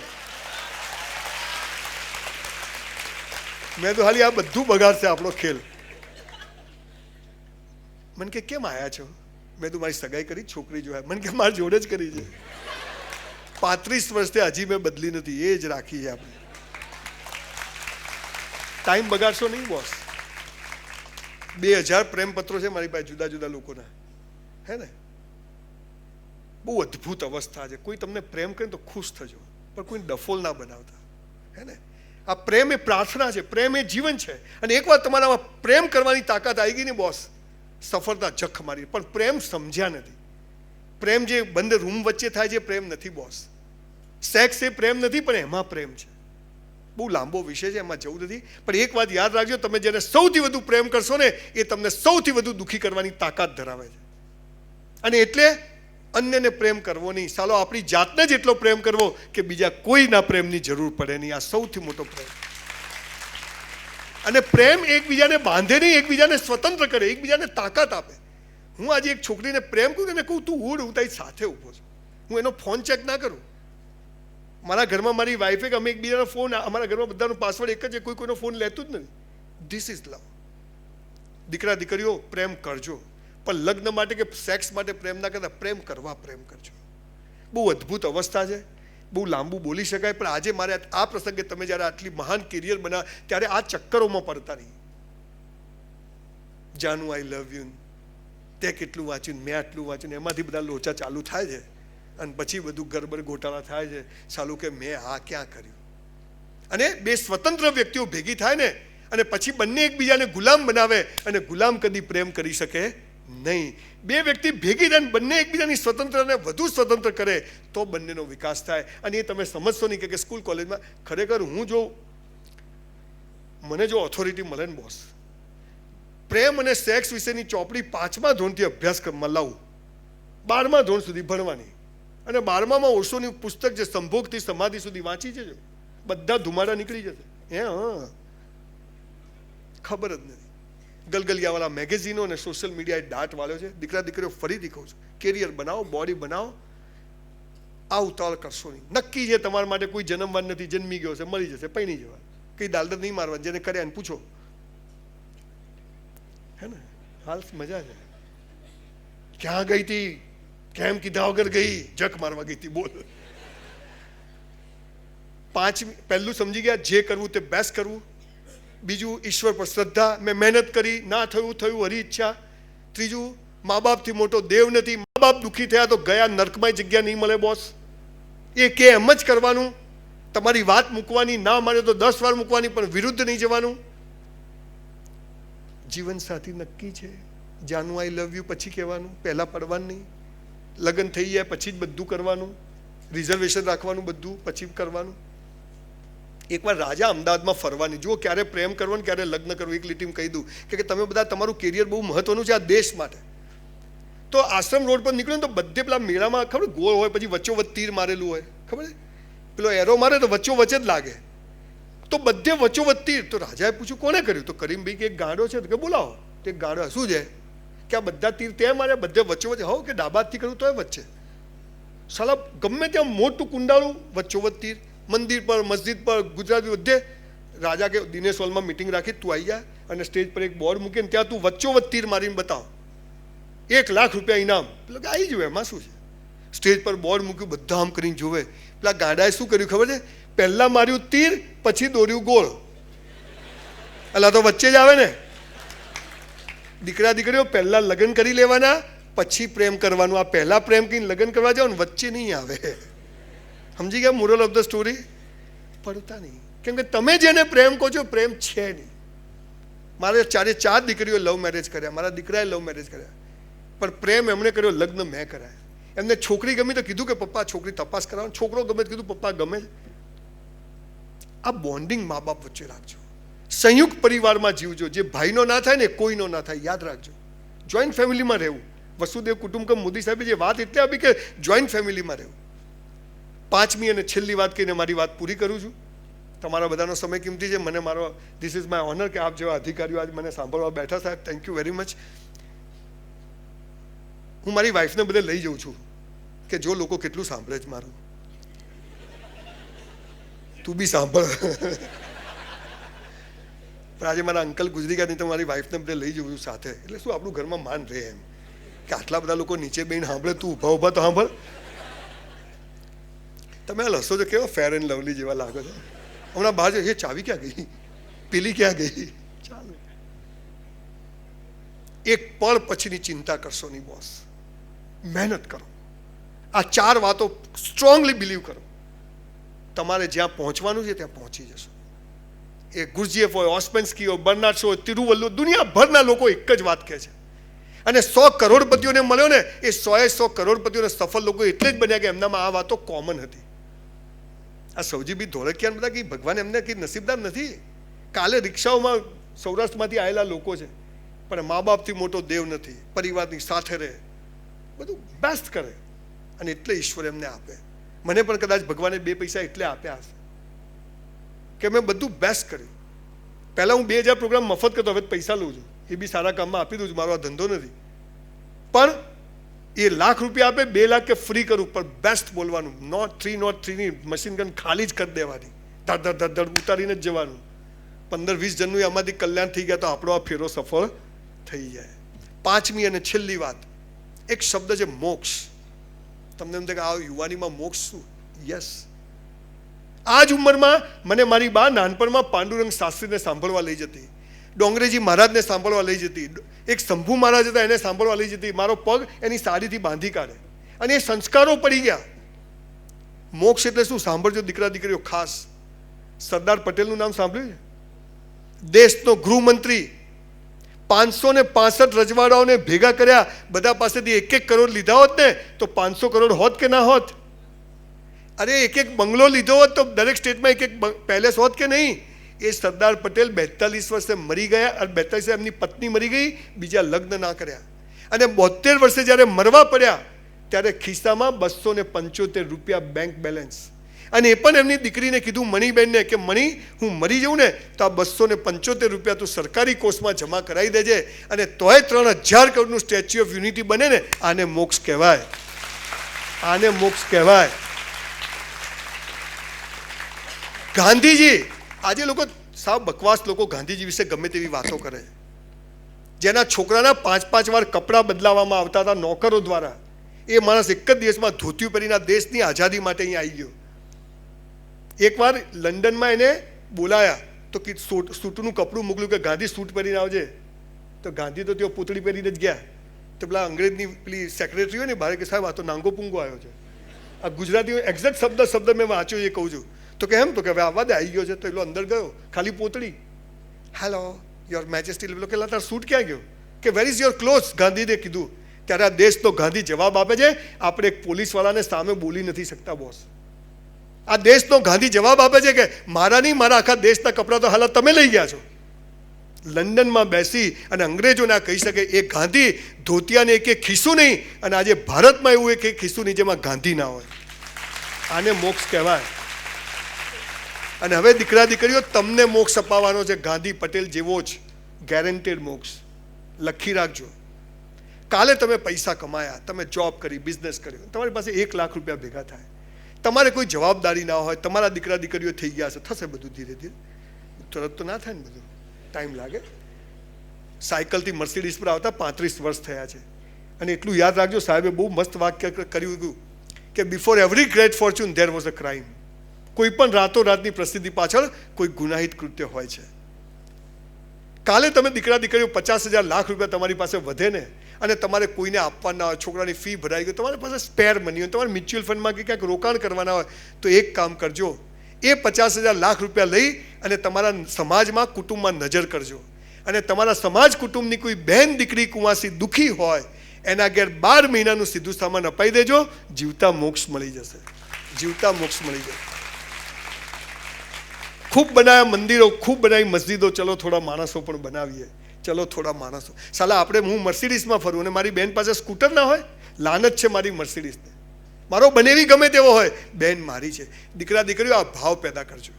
મેં તો ખાલી આ બધું બગાડશે આપણો ખેલ. મને કે કેમ આયા છો? મેં તો મારી સગાઈ કરી, છોકરી જોયા. મને કે મારી જોડે જ કરી છે. 35 વર્ષથી હજી મેં બદલી નથી, એ જ રાખી છે આપણે. ટાઈમ બગાડશો નહીં બોસ. 2000 પ્રેમ પત્રો છે મારી પાસે, જુદા જુદા લોકોના, હે ને? બહુ અદ્ભુત અવસ્થા છે. કોઈ તમને પ્રેમ કરે તો ખુશ થજો, પણ કોઈ ડફોલ ના બનાવતા, હે ને? આ પ્રેમ એ પ્રાર્થના છે, પ્રેમ એ જીવન છે. અને એકવાર તમારામાં પ્રેમ કરવાની તાકાત આવી ગઈ ને બોસ, સફળતા જખ મારી. પણ પ્રેમ સમજ્યા નથી. પ્રેમ જે બંધ રૂમ વચ્ચે થાય છે પ્રેમ નથી બોસ. સેક્સ એ પ્રેમ નથી, પણ એમાં પ્રેમ છે. બહુ લાંબો વિષય છે, એમાં જવું નથી. પણ એક વાત યાદ રાખજો, તમે જેને સૌથી વધુ પ્રેમ કરશો ને, એ તમને સૌથી વધુ દુઃખી કરવાની તાકાત ધરાવે છે. અને એટલે અન્યને પ્રેમ કરવો નહીં, સાલો આપણી જાતને જ એટલો પ્રેમ કરવો કે બીજા કોઈના પ્રેમની જરૂર પડે નહીં. આ સૌથી મોટો પ્રેમ. અને પ્રેમ એકબીજાને બાંધે નહીં, એકબીજાને સ્વતંત્ર કરે, એકબીજાને તાકાત આપે. હું આજે એક છોકરીને પ્રેમ કરું અને કહું તું ઉડ, હું તારી સાથે ઊભો છું. હું એનો ફોન ચેક ના કરું. મારા ઘરમાં મારી વાઈફે કે અમે એકબીજાનો ફોન, અમારા ઘરમાં બધાનો પાસવર્ડ એક જ છે, કોઈ કોઈનો ફોન લેતું જ નથી. ધીસ ઇઝ લવ. દીકરા દીકરીઓ પ્રેમ કરજો, પણ લગ્ન માટે કે સેક્સ માટે પ્રેમ ના કરતા, પ્રેમ કરવા પ્રેમ કરજો. બહુ અદ્ભુત અવસ્થા છે, બહુ લાંબુ બોલી શકાય. પણ આજે મારે આ પ્રસંગે તમે જ્યારે આટલી મહાન કેરિયર બનાવ, ત્યારે આ ચક્કરોમાં પડતા નહીં. જાનુ આઈ લવ યુ, તે કેટલું વાંચ્યું, મેં આટલું વાંચ્યું, એમાંથી બધા લોચા ચાલુ થાય છે. અને પછી બધું ગરબડ ગોટાળા થાય છે. સાલું કે મેં આ ક્યાં કર્યું. અને બે સ્વતંત્ર વ્યક્તિઓ ભેગી થાય ને, અને પછી બંને એકબીજાને ગુલામ બનાવે, અને ગુલામ કદી પ્રેમ કરી શકે નહીં. બે વ્યક્તિ ભેગી થાય, બંને એકબીજાની સ્વતંત્રને વધુ સ્વતંત્ર કરે તો બંનેનો વિકાસ થાય. અને એ તમે સમજશો નહીં કે સ્કૂલ કોલેજમાં ખરેખર મને જો ઓથોરિટી મળે ને બોસ, પ્રેમ અને સેક્સ વિશેની ચોપડી 5મા ધોરણથી અભ્યાસક્રમમાં લાવું, 12મા ધોરણ સુધી ભણવાની. અને 12મામાં ઓશોની પુસ્તક જે સંભોગથી સમાધિ સુધી વાંચી છે, બધા ધુમાડા નીકળી જશે. હા, ખબર જ નથી. ગલગલિયાવાળા મેગેઝીનો અને સોશિયલ મીડિયાએ દાટ વાળ્યો છે. દીકરા દીકરીઓ ફરીથી કહું છું, કેરિયર બનાવો, બોડી બનાવો, આ ઉતાવળ કરશો નહીં. નક્કી છે તમારા માટે કોઈ જન્મવાન નથી, જન્મી ગયો છે, મળી જશે, પૈણી જવા. કંઈ દાલદત નહીં મારવા. જેને કર્યા એને પૂછો. હાલ મજા છે. ક્યાં ગઈ હતી, કેમ કીધા વગર ગઈ, જક મારવા ગઈ હતી, બોલ. પહેલું સમજી ગયા, જે કરવું તે બેસ્ટ કરવું. બીજું, ઈશ્વર પર શ્રદ્ધા, મેં મહેનત કરી, ના થયું થયું, હરી ઈચ્છા. ત્રીજું, મા બાપથી મોટો દેવ નથી, મા બાપ દુઃખી થયા તો ગયા નર્કમાં જગ્યા નહીં મળે બોસ. એ કે એમ જ કરવાનું, તમારી વાત મૂકવાની, ના માને તો 10 વાર મૂકવાની, પણ વિરુદ્ધ નહીં જવાનું. જીવન સાથી નક્કી છે, જાનું આઈ લવ યુ પછી કહેવાનું, પહેલાં પડવાનું નહીં. લગ્ન થઈ જાય પછી જ બધું કરવાનું, રિઝર્વેશન રાખવાનું, બધું પછી કરવાનું. એકવાર રાજા અમદાવાદમાં ફરવાની, જુઓ ક્યારે પ્રેમ કરવો ને ક્યારે લગ્ન કરવું, એક લીટીમાં કહી દઉં કે તમે બધા તમારું કેરિયર બહુ મહત્વનું છે આ દેશ માટે. તો આશ્રમ રોડ પર નીકળ્યો ને તો બધે પેલા મેળામાં ખબર ગોળ હોય, પછી વચ્ચોવચ્ચ તીર મારેલું હોય, ખબર પેલો એરો મારે તો વચ્ચોવચ્ચ જ લાગે, તો બધે વચ્ચોવચ્ચ તીર. તો રાજાએ પૂછ્યું કોને કર્યું? તો કરીમભાઈ કે એક ગાંડો છે, તો કે બોલાવો. તે ગાંડો શું છે કે આ બધા તીર ત્યાં માર્યા, બધે વચ્ચોવચ્ચ. હો કે ડાબાથી કર્યું તોય વચ્ચે. સાલા ગમે ત્યાં મોટું કુંડાળું, વચ્ચોવચ્ચ તીર. મંદિર પર, મસ્જિદ પર, ગુજરાતી બધે. રાજા કે દિનેશ હોલમાં મિટિંગ રાખી, તું આવી જા અને સ્ટેજ પર એક બોર્ડ મૂકીને ત્યાં તું વચ્ચોવચ્ચ તીર મારીને બતાવ, 1 લાખ રૂપિયા ઇનામ. પેલો કે આવી જુએ, એમાં શું છે. સ્ટેજ પર બોર્ડ મૂક્યું, બધા આમ કરીને જોવે. પેલા ગાંડાએ શું કર્યું ખબર છે? પહેલાં માર્યું તીર, પછી દોર્યું ગોળ. એટલે તો વચ્ચે જ આવે ને. દીકરા દીકરીઓ પહેલાં લગ્ન કરી લેવાના, પછી પ્રેમ કરવાનું. આ પહેલાં પ્રેમ કરીને લગ્ન કરવા જાઓ ને વચ્ચે નહીં આવે. સમજી ગયા મોરલ ઓફ ધ સ્ટોરી? પડતા નહીં, કેમ કે તમે જેને પ્રેમ કહો છો પ્રેમ છે નહીં. મારે 4 દીકરીઓ લવ મેરેજ કર્યા, મારા દીકરાએ લવ મેરેજ કર્યા, પણ પ્રેમ એમણે કર્યો, લગ્ન મેં કરાયા. એમને છોકરી ગમી તો કીધું કે પપ્પા છોકરી તપાસ કરાવો, છોકરો ગમે તો કીધું પપ્પા ગમે. આ બોન્ડિંગ મા બાપ વચ્ચે રાખજો, સંયુક્ત પરિવારમાં જીવજો. જે ભાઈનો ના થાય ને કોઈનો ના થાય, યાદ રાખજો. જોઈન્ટ ફેમિલીમાં રહેવું, વસુદેવ કુટુંબકમ મોદી સાહેબે જે વાત એટલે આપી કે જોઈન્ટ ફેમિલીમાં રહેવું. 5મી અને છેલ્લી વાત કહીને મારી વાત પૂરી કરું છું. તમારા બધાનો સમય કિંમતી છે, મને મારો ધીસ ઇઝ માય ઓનર કે આપ જેવા અધિકારીઓ આજ મને સાંભળવા બેઠા. સાહેબ થેન્ક યુ વેરી મચ. હું મારી વાઈફને બધે લઈ જઉં છું કે જો લોકો કેટલું સાંભળે છે મારું, તું બી સાંભળ. પણ આજે મારા અંકલ ગુજરી ગયા નહીં તો મારી વાઈફને બધે લઈ જઉં છું સાથે, એટલે શું આપણું ઘરમાં માન રહે એમ કે આટલા બધા લોકો નીચે બેહીને સાંભળે, તું ઊભા ઊભા તો સાંભળ. તમે આ લસો તો કેવા ફેર એન્ડ લવલી જેવા લાગો છો. હમણાં બહાર એ ચાવી ક્યાં ગઈ, પેલી ક્યાં ગઈ. ચાલો, એક પળ પછીની ચિંતા કરશો નહીં બોસ. મહેનત કરો. આ 4 વાતો સ્ટ્રોંગલી બિલીવ કરો, તમારે જ્યાં પહોંચવાનું છે ત્યાં પહોંચી જશો. એ ગુરજીએફ હોય, ઓસ્પેન્સ્કી હોય, બર્નાર્ડ શો, તિરુવલ્લુવર, દુનિયાભરના લોકો એક જ વાત કહે છે. અને 100 કરોડપતિઓને મળ્યો ને, એ 100 કરોડપતિઓને સફળ લોકો એટલે જ બન્યા કે એમનામાં આ વાતો કોમન હતી. આ સૌજીભાઈ ધોળકિયાને બધા કંઈ ભગવાન એમને કંઈ નસીબદાર નથી. કાલે રિક્ષાઓમાં સૌરાષ્ટ્રમાંથી આવેલા લોકો છે, પણ મા બાપથી મોટો દેવ નથી. પરિવારની સાથે રહે, બધું બેસ્ટ કરે, અને એટલે ઈશ્વર એમને આપે. મને પણ કદાચ ભગવાને 2 પૈસા એટલે આપ્યા હશે કે મેં બધું બેસ્ટ કર્યું. પહેલાં હું 2000 પ્રોગ્રામ મફત કરતો, હવે પૈસા લઉં છું, એ બી સારા કામમાં આપી દઉં છું, મારો આ ધંધો નથી. પણ એ લાખ રૂપિયા આપે, 2 લાખ કે ફ્રી કરું, પણ બેસ્ટ બોલવાનું. નોટ 3ની મશીન ગન ખાલી જ કરી દેવાની, ધડ ધડ ધડ ઉતારીને જ જવાનું. 15-20 જણનું આમાંથી કલ્યાણ થઈ ગયા તો આપણો આ ફેરો સફળ થઈ જાય. 5મી અને છેલ્લી વાત, એક શબ્દ છે મોક્ષ. તમને એમ થાય કે આ યુવાનીમાં મોક્ષ શું? યસ, આ જ ઉંમરમાં મને મારી બા નાનપણમાં પાંડુરંગ શાસ્ત્રીને સાંભળવા લઈ જતી, ડોંગરેજી મહારાજને સાંભળવા લઈ જતી, એક શંભુ મહારાજ હતા એને સાંભળવા લઈ જતી. મારો પગ એની સાડીથી બાંધી કાઢે, અને એ સંસ્કારો પડી ગયા. મોક્ષ એટલે શું? સાંભળજો દીકરા દીકરીઓ ખાસ. સરદાર પટેલનું નામ સાંભળ્યું છે? દેશનો ગૃહમંત્રી. 565 રજવાડાઓને ભેગા કર્યા, બધા પાસેથી 1-1 કરોડ લીધા હોત ને તો 500 કરોડ હોત કે ના હોત? અરે 1-1 બંગલો લીધો હોત તો દરેક સ્ટેટમાં 1-1 પેલેસ હોત કે નહીં? એ સરદાર પટેલ 42 વર્ષે મરી ગયા, અને 42 વર્ષે એમની પત્ની મરી ગઈ, બીજા લગ્ન ના કર્યા, અને 72 વર્ષે જ્યારે મરવા પડ્યા ત્યારે ખિસ્સામાં 275 રૂપિયા બેંક બેલેન્સ. અને એ પણ એમની દીકરીને કીધું, મણીબેનને, કે મણી, હું મરી જઉં ને તો આ 275 રૂપિયા તું સરકારી કોષમાં જમા કરાવી દેજે, અને તોય 3000 કરોડનું સ્ટેચ્યુ ઓફ યુનિટી બને ને, આને મોક્ષ કહેવાય. આને મોક્ષ કહેવાય. ગાંધીજી, આજે લોકો સાવ બકવાસ લોકો ગાંધીજી વિશે ગમે તેવી વાતો કરે. જેના છોકરાના 5-5 વાર કપડાં બદલાવવામાં આવતા હતા નોકરો દ્વારા, એ માણસ એક જ દિવસમાં ધોતિયું પહેરીને દેશની આઝાદી માટે અહીંયા આવી ગયો. એકવાર લંડનમાં એને બોલાયા તો સૂટનું કપડું મોકલ્યું કે ગાંધી સૂટ પહેરીને આવજે. તો ગાંધી તો તેઓ પૂતળી પહેરીને જ ગયા. તો પેલા અંગ્રેજની પેલી સેક્રેટરી હોય ને બહાર કે સાહેબ આ તો નાંગો પૂંગો આવ્યો છે. આ ગુજરાતી એક્ઝેક્ટ શબ્દ મેં વાંચ્યો એ કહું છું. તો કે એમ તો કે હવે આવા દે આવી ગયો છે. તો એટલો અંદર ગયો, ખાલી પોતળી. Hello your majesty. પેલો કે તાર સૂટ ક્યાં ગયો? કે વેર ઇઝ યોર ક્લોથ્સ? ગાંધીને કીધું. ત્યારે આ દેશ તો ગાંધી જવાબ આપે છે, આપણે એક પોલીસવાળાને સામે બોલી નથી શકતા બોસ. આ દેશનો ગાંધી જવાબ આપે છે કે મારા નહીં, મારા આખા દેશના કપડાં તો હાલ તમે લઈ ગયા છો. લંડનમાં બેસી અને અંગ્રેજોને આ કહી શકે એ ગાંધી ધોતિયાને એક ખિસ્સું નહીં, અને આજે ભારતમાં એવું એક ખિસ્સું નહીં જેમાં ગાંધી ના હોય. આને મોક્ષ કહેવાય. અને હવે દીકરા દીકરીઓ તમને મોક્ષ અપાવવાનો છે ગાંધી પટેલ જેવો જ ગેરંટેડ મોક્ષ. લખી રાખજો. કાલે તમે પૈસા કમાયા, તમે જોબ કરી, બિઝનેસ કર્યો, તમારી પાસે 1 લાખ રૂપિયા ભેગા થાય, તમારે કોઈ જવાબદારી ના હોય, તમારા દીકરા દીકરીઓ થઈ ગયા છે, થશે બધું ધીરે ધીરે. તરત તો ના થાય ને, બધું ટાઈમ લાગે. સાયકલથી મર્સિડીઝ પર આવતા 35 વર્ષ થયા છે. અને એટલું યાદ રાખજો, સાહેબે બહુ મસ્ત વાક્ય કર્યું હતું કે before every great Fortune there was a crime. કોઈ પણ રાતોરાતની પ્રસિદ્ધિ પાછળ કોઈ ગુનાહિત કૃત્ય હોય છે. કાલે તમે દીકરા દીકરીઓ 50,000 લાખ રૂપિયા તમારી પાસે વધે ને, અને તમારે કોઈને આપવાના હોય, છોકરાની ફી ભરાઈ ગઈ, તમારી પાસે સ્પેર મની હોય, તમારે મ્યુચ્યુઅલ ફંડમાં કે ક્યાંક રોકાણ કરવાના હોય, તો એક કામ કરજો, એ 50,000 લાખ રૂપિયા લઈ અને તમારા સમાજમાં, કુટુંબમાં નજર કરજો. અને તમારા સમાજ કુટુંબની કોઈ બહેન દીકરી કુંવાસી દુઃખી હોય, એના ઘેર 12 મહિનાનું સીધું સામાન અપાઈ દેજો. જીવતા મોક્ષ મળી જશે. જીવતા મોક્ષ મળી જશે. ખૂબ બનાવ્યા મંદિરો, ખૂબ બનાવી મસ્જિદો, ચલો થોડા માણસો પણ બનાવીએ. ચલો થોડા માણસો. સાલા આપણે, હું મર્સિડીઝમાં ફરું અને મારી બેન પાસે સ્કૂટર ના હોય, લાનત છે મારી મર્સિડીઝને. મારો બનેવી ગમે તેવો હોય, બેન મારી છે. દીકરા દીકરીઓ, આ ભાવ પેદા કરજો.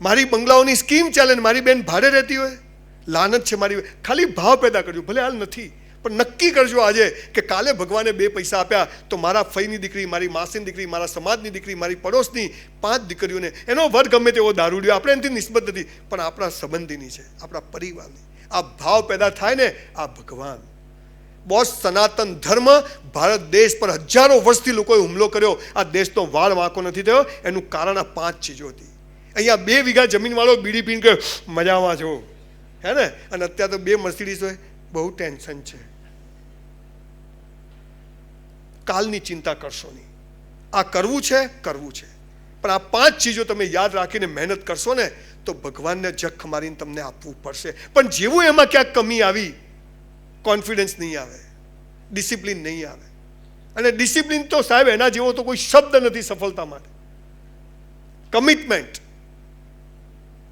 મારી બંગલાઓની સ્કીમ ચાલે ને મારી બેન ભાડે રહેતી હોય, લાનત છે મારી. ખાલી ભાવ પેદા કરજો. ભલે હાલ નથી, પણ નક્કી કરજો આજે કે કાલે ભગવાને 2 પૈસા આપ્યા તો મારા ફઈની દીકરી, મારી માસીની દીકરી, મારા સમાજની દીકરી, મારી પડોશની 5 દીકરીઓને, એનો વર્ગ ગમે તેવો દારૂડિયો, આપણે એનાથી નિસ્બત નથી, પણ આપણા સંબંધીની છે, આપણા પરિવારની. આ ભાવ પેદા થાય ને, આ ભગવાન. બોસ, સનાતન ધર્મ ભારત દેશ પર હજારો વર્ષથી લોકોએ હુમલો કર્યો. આ દેશનો વાળ વાંકો નથી થયો, એનું કારણ આ 5 ચીજો હતી. અહીંયા 2 વીઘા જમીનવાળો બીડી પીને કે મજામાં છો, હે ને, અને અત્યારે તો 2 મર્સિડીઝ હોય, બહુ ટેન્શન છે. કાલની ચિંતા કરશો નહીં. આ કરવું છે, કરવું છે, પણ આ 5 ચીજો તમે યાદ રાખીને મહેનત કરશો ને, તો ભગવાનને જખ મારીને તમને આપવું પડશે. પણ જેવું એમાં ક્યાંક કમી આવી, કોન્ફિડન્સ નહીં આવે, ડિસિપ્લિન નહીં આવે. અને ડિસિપ્લિન તો સાહેબ એના જેવો તો કોઈ શબ્દ નથી સફળતા માટે. કમિટમેન્ટ.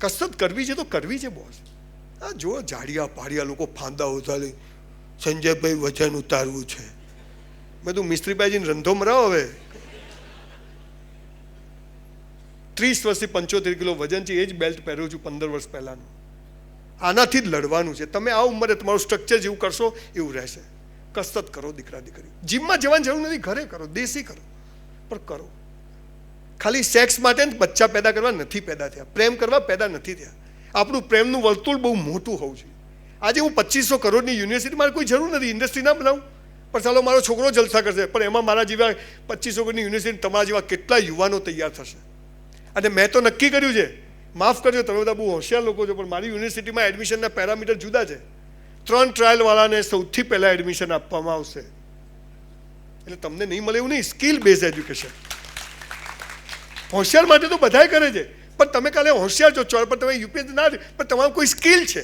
કસરત કરવી છે તો કરવી છે બોસ. આ જો જાડિયા પાડિયા લોકો ફાંદા ઉતારી, સંજયભાઈ વજન ઉતારવું છે. બધું મિસ્ત્રીભાઈજીને રંધો મરાવો. હવે 30 વર્ષથી 75 કિલો વજન છે, એ જ બેલ્ટ પહેર્યો છું 15 વર્ષ પહેલાનું. આનાથી જ લડવાનું છે. તમે આ ઉંમરે તમારું સ્ટ્રક્ચર જેવું કરશો એવું રહેશે. કસરત કરો દીકરા દીકરી. જીમમાં જવાની જરૂર નથી, ઘરે કરો, દેશી કરો, પણ કરો. ખાલી સેક્સ માટે બચ્ચા પેદા કરવા નથી પેદા થયા, પ્રેમ કરવા પેદા નથી થયા. આપણું પ્રેમનું વર્તુળ બહુ મોટું હોવું જોઈએ. આજે હું 2500 કરોડની યુનિવર્સિટી, મારે કોઈ જરૂર નથી, ઇન્ડસ્ટ્રી ના બનાવું, પણ ચાલો મારો છોકરો જલસા કરશે, પણ એમાં મારા જેવા 2500 કરોડની યુનિવર્સિટી, તમારા જેવા કેટલા યુવાનો તૈયાર થશે. અને મેં તો નક્કી કર્યું છે, માફ કરજો તમે બધા બહુ હોશિયાર લોકો છો, પણ મારી યુનિવર્સિટીમાં એડમિશનના પેરામીટર જુદા છે. 3 ટ્રાયલવાળાને સૌથી પહેલાં એડમિશન આપવામાં આવશે. એટલે તમને નહીં મળે એવું નહીં. Skill base education. હોશિયાર માટે તો બધાય કરે છે, પણ તમે કાલે હોશિયાર છો, પણ તમે યુપીએસસી ના, પણ તમારું કોઈ સ્કિલ છે.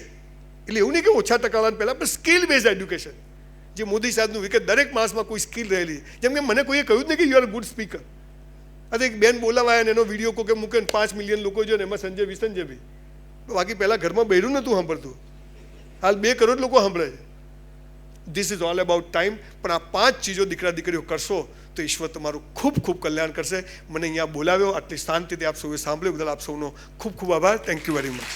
એટલે એવું નહીં કે ઓછા ટકાવાળા પહેલાં, પણ સ્કિલ બેઝ એજ્યુકેશન. જે મોદી સાહેબનું કે દરેક માણસમાં કોઈ સ્કિલ રહેલી. જેમ કે મને કોઈએ કહ્યું જ નહીં કે યુ આર ગુડ સ્પીકર. અરે એક બેન બોલાવાયા ને એનો વિડીયો કોકે મૂકે 5 મિલિયન લોકો જો ને, એમાં સંજય વિસંજયભાઈ. બાકી પહેલાં ઘરમાં બહેરું નહોતું સાંભળતું, હાલ 2 કરોડ લોકો સાંભળે છે. This is all about time. પણ આ 5 ચીજો દીકરા દીકરીઓ કરશો તો ઈશ્વર તમારું ખૂબ ખૂબ કલ્યાણ કરશે. મને અહીંયા બોલાવ્યો, આટલી શાંતિથી આપ સૌએ સાંભળ્યું બદલ આપ સૌનો ખૂબ ખૂબ આભાર. Thank you very much.